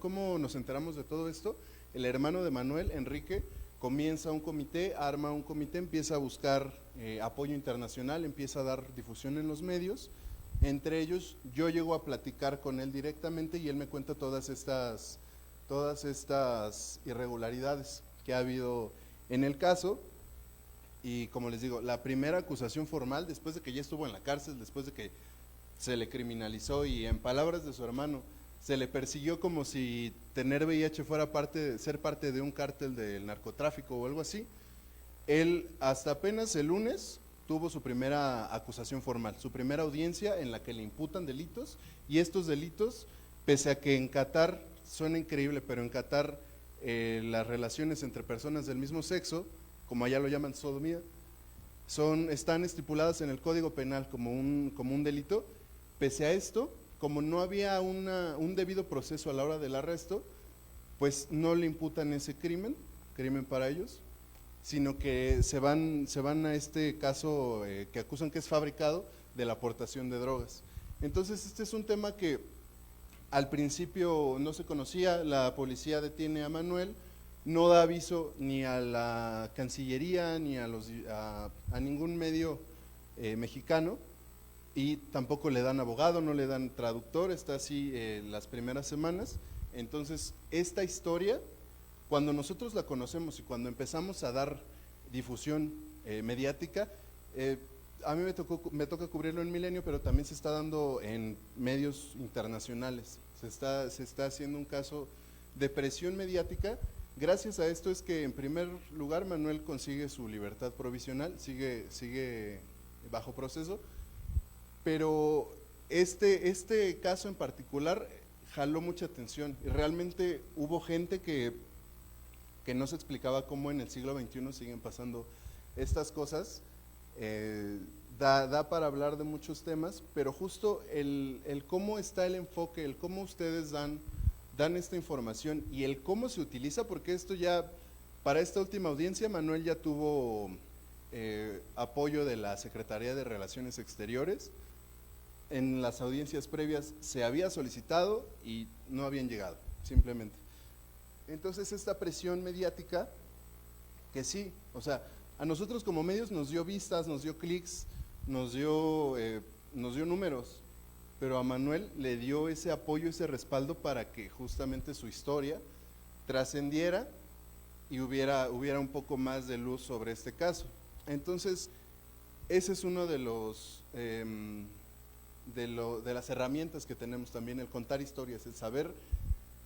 ¿cómo nos enteramos de todo esto? El hermano de Manuel, Enrique, comienza un comité, arma un comité, empieza a buscar apoyo internacional, empieza a dar difusión en los medios. Entre ellos, yo llego a platicar con él directamente y él me cuenta todas estas irregularidades que ha habido en el caso. Y como les digo, la primera acusación formal, después de que ya estuvo en la cárcel, después de que se le criminalizó y en palabras de su hermano, se le persiguió como si tener VIH fuera ser parte de un cártel del narcotráfico o algo así. Él hasta apenas el lunes tuvo su primera acusación formal, su primera audiencia en la que le imputan delitos, y estos delitos, pese a que en Qatar, suena increíble, pero en Qatar las relaciones entre personas del mismo sexo, como allá lo llaman sodomía, están estipuladas en el Código Penal como un delito. Pese a esto, como no había un debido proceso a la hora del arresto, pues no le imputan ese crimen para ellos, sino que se van a este caso que acusan que es fabricado, de la aportación de drogas. Entonces este es un tema que al principio no se conocía. La policía detiene a Manuel, no da aviso ni a la Cancillería ni a ningún medio mexicano, y tampoco le dan abogado, no le dan traductor, está así las primeras semanas. Entonces esta historia, cuando nosotros la conocemos y cuando empezamos a dar difusión mediática, a mí me toca cubrirlo en Milenio, pero también se está dando en medios internacionales, se está haciendo un caso de presión mediática. Gracias a esto es que en primer lugar Manuel consigue su libertad provisional, sigue bajo proceso, pero este caso en particular jaló mucha atención y realmente hubo gente que no se explicaba cómo en el siglo XXI siguen pasando estas cosas. Da para hablar de muchos temas, pero justo el cómo está el enfoque, el cómo ustedes dan esta información y el cómo se utiliza, porque esto ya, para esta última audiencia, Manuel ya tuvo apoyo de la Secretaría de Relaciones Exteriores. En las audiencias previas se había solicitado y no habían llegado, simplemente. Entonces esta presión mediática, que sí, o sea, a nosotros como medios nos dio vistas, nos dio clics, nos dio números, pero a Manuel le dio ese apoyo, ese respaldo para que justamente su historia trascendiera y hubiera un poco más de luz sobre este caso. Entonces, ese es uno de las herramientas que tenemos también, el contar historias, el saber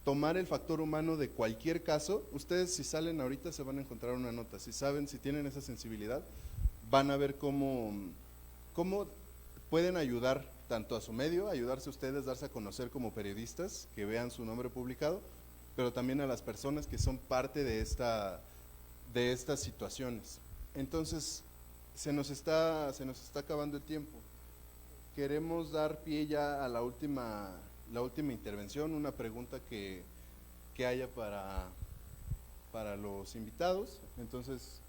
tomar el factor humano de cualquier caso. Ustedes, si salen ahorita, se van a encontrar una nota, si tienen esa sensibilidad, van a ver cómo pueden ayudar tanto a su medio, ayudarse ustedes, darse a conocer como periodistas, que vean su nombre publicado, pero también a las personas que son parte de estas situaciones. Entonces, se nos está acabando el tiempo. Queremos dar pie ya a la última intervención, una pregunta que haya para los invitados. Entonces,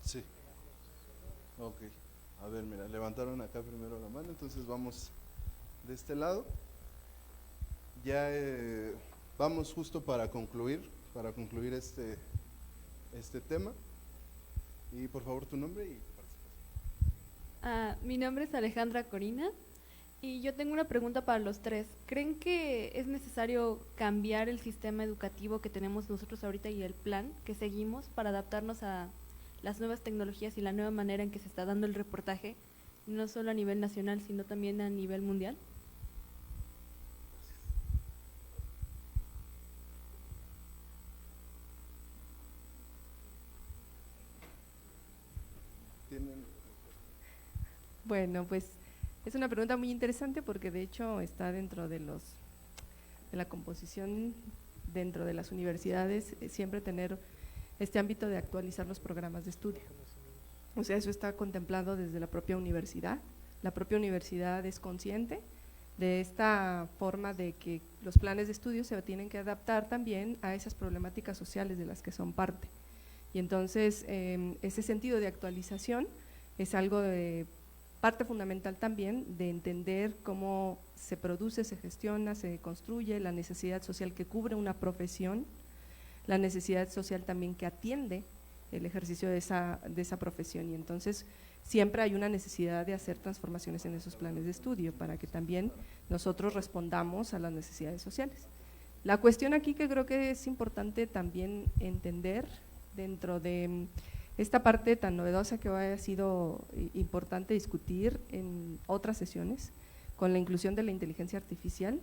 sí, ok, a ver, mira, levantaron acá primero la mano, entonces vamos de este lado. Ya vamos justo para concluir este tema. Y por favor tu nombre y participación. Mi nombre es Alejandra Corina y yo tengo una pregunta para los tres. ¿Creen que es necesario cambiar el sistema educativo que tenemos nosotros ahorita y el plan que seguimos para adaptarnos a las nuevas tecnologías y la nueva manera en que se está dando el reportaje, no solo a nivel nacional, sino también a nivel mundial? Bueno, pues es una pregunta muy interesante porque de hecho está dentro de la composición dentro de las universidades, siempre tener este ámbito de actualizar los programas de estudio. O sea, eso está contemplado desde la propia universidad. La propia universidad es consciente de esta forma de que los planes de estudio se tienen que adaptar también a esas problemáticas sociales de las que son parte. Y entonces, ese sentido de actualización es algo de parte fundamental también de entender cómo se produce, se gestiona, se construye, la necesidad social que cubre una profesión, la necesidad social también que atiende el ejercicio de esa profesión. Y entonces siempre hay una necesidad de hacer transformaciones en esos planes de estudio para que también nosotros respondamos a las necesidades sociales. La cuestión aquí que creo que es importante también entender dentro de esta parte tan novedosa que ha sido importante discutir en otras sesiones con la inclusión de la inteligencia artificial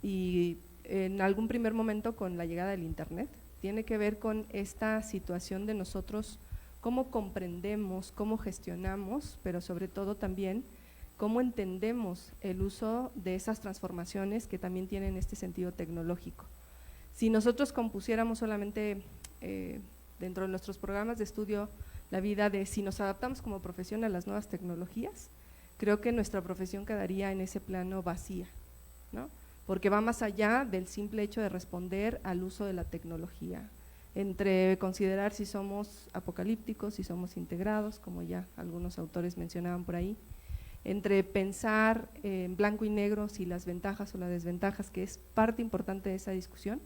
y en algún primer momento con la llegada del internet, tiene que ver con esta situación de nosotros, cómo comprendemos, cómo gestionamos, pero sobre todo también cómo entendemos el uso de esas transformaciones que también tienen este sentido tecnológico. Si nosotros compusiéramos solamente dentro de nuestros programas de estudio la vida de si nos adaptamos como profesión a las nuevas tecnologías, creo que nuestra profesión quedaría en ese plano vacía, ¿no? Porque va más allá del simple hecho de responder al uso de la tecnología, entre considerar si somos apocalípticos, si somos integrados, como ya algunos autores mencionaban por ahí, entre pensar en blanco y negro si las ventajas o las desventajas, que es parte importante de esa discusión.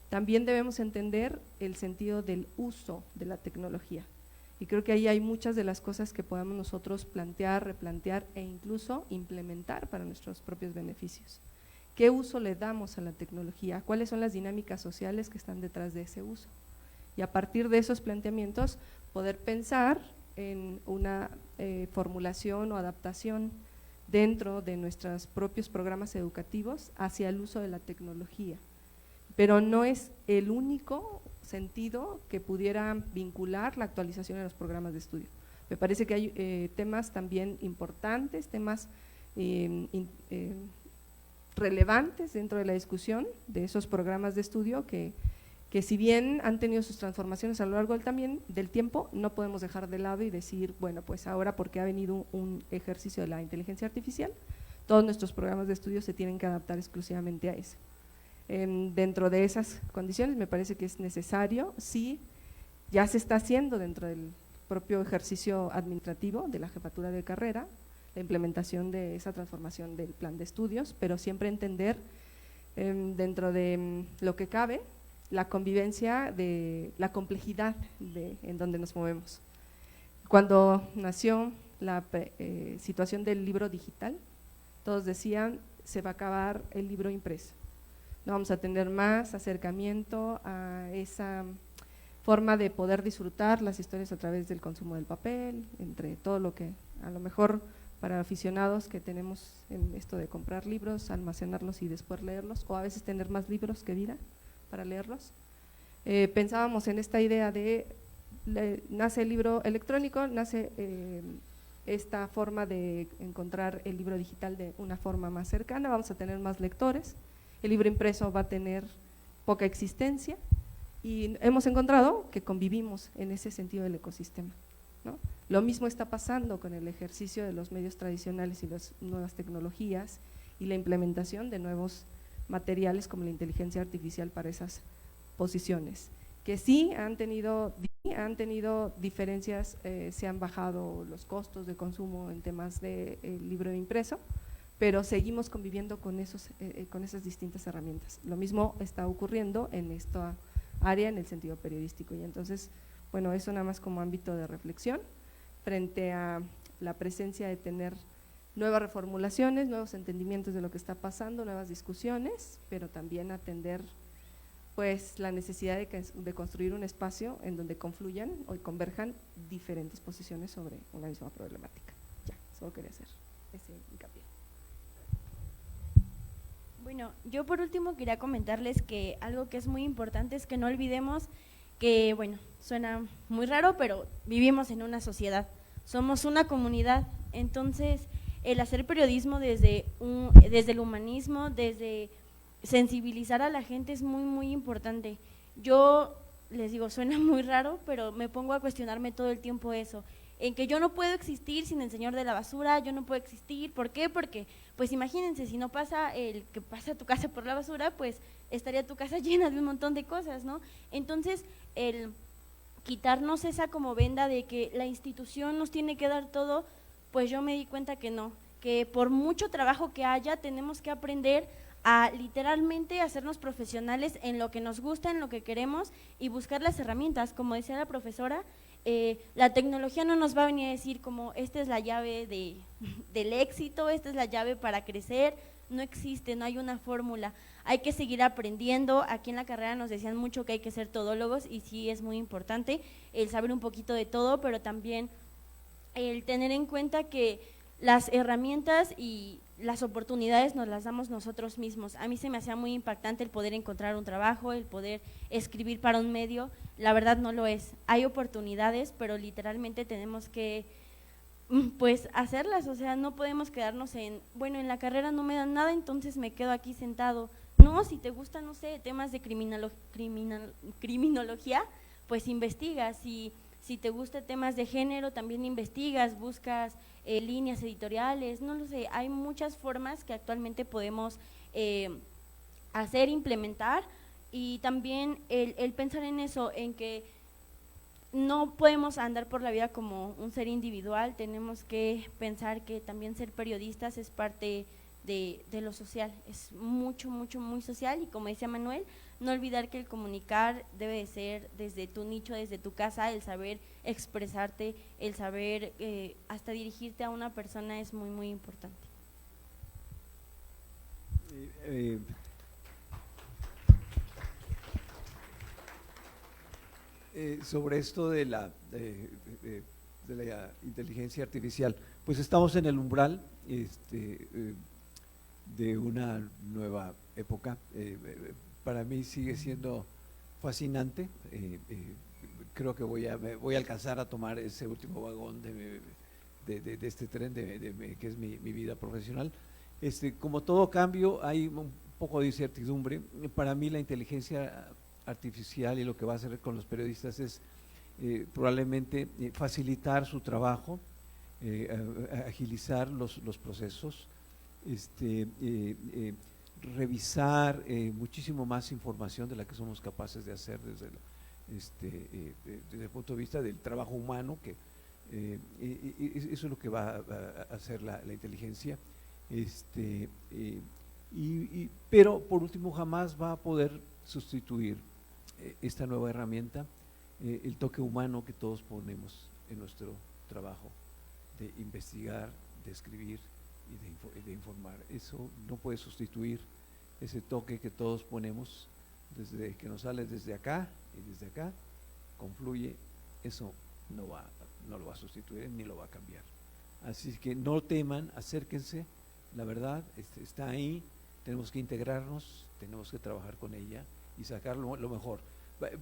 También debemos entender el sentido del uso de la tecnología y creo que ahí hay muchas de las cosas que podamos nosotros plantear, replantear e incluso implementar para nuestros propios beneficios. ¿Qué uso le damos a la tecnología? ¿Cuáles son las dinámicas sociales que están detrás de ese uso? Y a partir de esos planteamientos poder pensar en una formulación o adaptación dentro de nuestros propios programas educativos hacia el uso de la tecnología. Pero no es el único sentido que pudiera vincular la actualización de los programas de estudio. Me parece que hay temas también importantes, temas relevantes dentro de la discusión de esos programas de estudio que si bien han tenido sus transformaciones a lo largo del tiempo, no podemos dejar de lado y decir, bueno, pues ahora porque ha venido un ejercicio de la inteligencia artificial, todos nuestros programas de estudio se tienen que adaptar exclusivamente a eso. Dentro de esas condiciones me parece que es necesario, sí, ya se está haciendo dentro del propio ejercicio administrativo de la jefatura de carrera, la implementación de esa transformación del plan de estudios, pero siempre entender dentro de lo que cabe la convivencia de la complejidad en donde nos movemos. Cuando nació la situación del libro digital, todos decían se va a acabar el libro impreso. No vamos a tener más acercamiento a esa forma de poder disfrutar las historias a través del consumo del papel, entre todo lo que a lo mejor para aficionados que tenemos en esto de comprar libros, almacenarlos y después leerlos, o a veces tener más libros que vida para leerlos. Pensábamos en esta idea de, nace el libro electrónico, nace esta forma de encontrar el libro digital de una forma más cercana, vamos a tener más lectores, el libro impreso va a tener poca existencia y hemos encontrado que convivimos en ese sentido del ecosistema, ¿no? Lo mismo está pasando con el ejercicio de los medios tradicionales y las nuevas tecnologías y la implementación de nuevos materiales como la inteligencia artificial para esas posiciones, que sí han tenido diferencias, se han bajado los costos de consumo en temas de libro impreso, pero seguimos conviviendo con esas distintas herramientas. Lo mismo está ocurriendo en esta área en el sentido periodístico y entonces, bueno, eso nada más como ámbito de reflexión frente a la presencia de tener nuevas reformulaciones, nuevos entendimientos de lo que está pasando, nuevas discusiones, pero también atender pues la necesidad de construir un espacio en donde confluyan o converjan diferentes posiciones sobre una misma problemática. Ya, solo quería hacer ese hincapié. Bueno, yo por último quería comentarles que algo que es muy importante es que no olvidemos que, bueno, suena muy raro, pero vivimos en una sociedad, somos una comunidad, Entonces, el hacer periodismo desde el humanismo, desde sensibilizar a la gente es muy, muy importante. Yo les digo, suena muy raro, pero me pongo a cuestionarme todo el tiempo eso, en que yo no puedo existir sin el señor de la basura, yo no puedo existir, ¿por qué? Porque, pues imagínense, si no pasa el que pasa tu casa por la basura, pues estaría tu casa llena de un montón de cosas, ¿no? Entonces, el quitarnos esa como venda de que la institución nos tiene que dar todo, pues yo me di cuenta que no, que por mucho trabajo que haya, tenemos que aprender a literalmente hacernos profesionales en lo que nos gusta, en lo que queremos y buscar las herramientas. Como decía la profesora, la tecnología no nos va a venir a decir como esta es la llave del éxito, esta es la llave para crecer, no existe, no hay una fórmula, hay que seguir aprendiendo. Aquí en la carrera nos decían mucho que hay que ser todólogos y sí es muy importante el saber un poquito de todo, pero también el tener en cuenta que las herramientas y las oportunidades nos las damos nosotros mismos. A mí se me hacía muy impactante el poder encontrar un trabajo, el poder escribir para un medio. La verdad no lo es. Hay oportunidades, pero literalmente tenemos que pues hacerlas. O sea, no podemos quedarnos en, bueno, en la carrera no me dan nada, entonces me quedo aquí sentado. No, si te gustan, no sé, temas de criminología, pues investigas. Si te gustan temas de género, también investigas, buscas líneas editoriales, no lo sé, hay muchas formas que actualmente podemos hacer, implementar, y también el pensar en eso, en que no podemos andar por la vida como un ser individual, tenemos que pensar que también ser periodistas es parte de lo social, es mucho, mucho, muy social, y como decía Manuel, no olvidar que el comunicar debe de ser desde tu nicho, desde tu casa, el saber expresarte, el saber hasta dirigirte a una persona es muy, muy importante. Sobre esto de la inteligencia artificial, pues estamos en el umbral de una nueva época. Para mí sigue siendo fascinante. Creo que voy a alcanzar a tomar ese último vagón de este tren que es mi vida profesional. Como todo cambio, hay un poco de incertidumbre. Para mí la inteligencia artificial y lo que va a hacer con los periodistas es probablemente facilitar su trabajo, agilizar los procesos, revisar muchísimo más información de la que somos capaces de hacer desde el punto de vista del trabajo humano, que eso es lo que va a hacer la inteligencia, pero por último jamás va a poder sustituir esta nueva herramienta, el toque humano que todos ponemos en nuestro trabajo de investigar, de escribir y de informar. Eso no puede sustituir ese toque que todos ponemos desde que nos sale desde acá y desde acá, confluye. Eso no lo va a sustituir ni lo va a cambiar. Así que no teman, acérquense, la verdad está ahí, tenemos que integrarnos, tenemos que trabajar con ella y sacar lo mejor.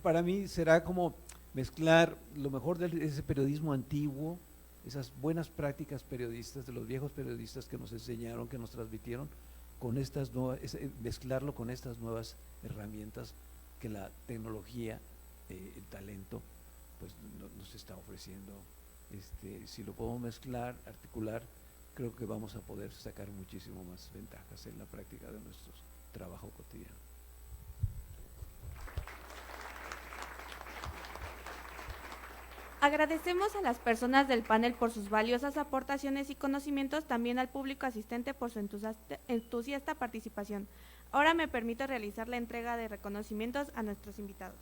Para mí será como mezclar lo mejor de ese periodismo antiguo, esas buenas prácticas periodistas, de los viejos periodistas que nos enseñaron, que nos transmitieron, con estas nuevas, mezclarlo con estas nuevas herramientas que la tecnología, el talento, pues nos está ofreciendo. Si lo podemos mezclar, articular, creo que vamos a poder sacar muchísimo más ventajas en la práctica de nuestro trabajo cotidiano. Agradecemos a las personas del panel por sus valiosas aportaciones y conocimientos, también al público asistente por su entusiasta participación. Ahora me permito realizar la entrega de reconocimientos a nuestros invitados.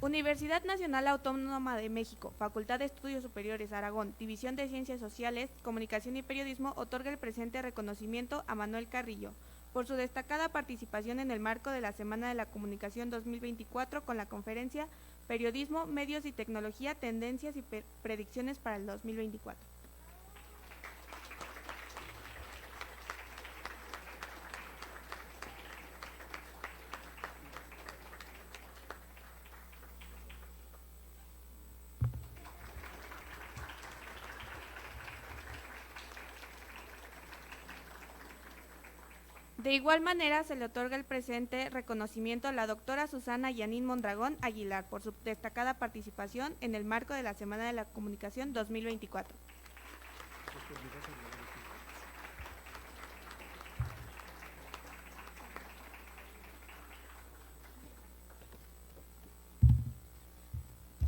Universidad Nacional Autónoma de México, Facultad de Estudios Superiores Aragón, División de Ciencias Sociales, Comunicación y Periodismo, otorga el presente reconocimiento a Manuel Carrillo por su destacada participación en el marco de la Semana de la Comunicación 2024 con la conferencia Periodismo, Medios y Tecnología, Tendencias y Predicciones para el 2024. De igual manera, se le otorga el presente reconocimiento a la doctora Susana Yanín Mondragón Aguilar por su destacada participación en el marco de la Semana de la Comunicación 2024.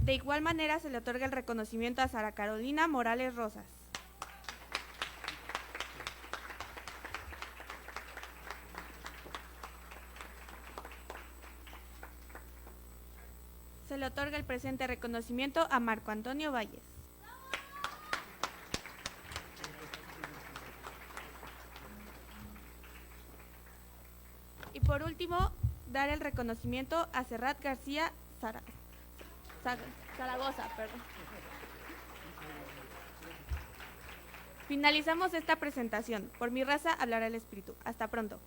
De igual manera, se le otorga el reconocimiento a Sara Carolina Morales Rosas. Se le otorga el presente reconocimiento a Marco Antonio Valles. Y por último, dar el reconocimiento a Serrat García Zaragoza. Finalizamos esta presentación. Por mi raza hablará el espíritu. Hasta pronto.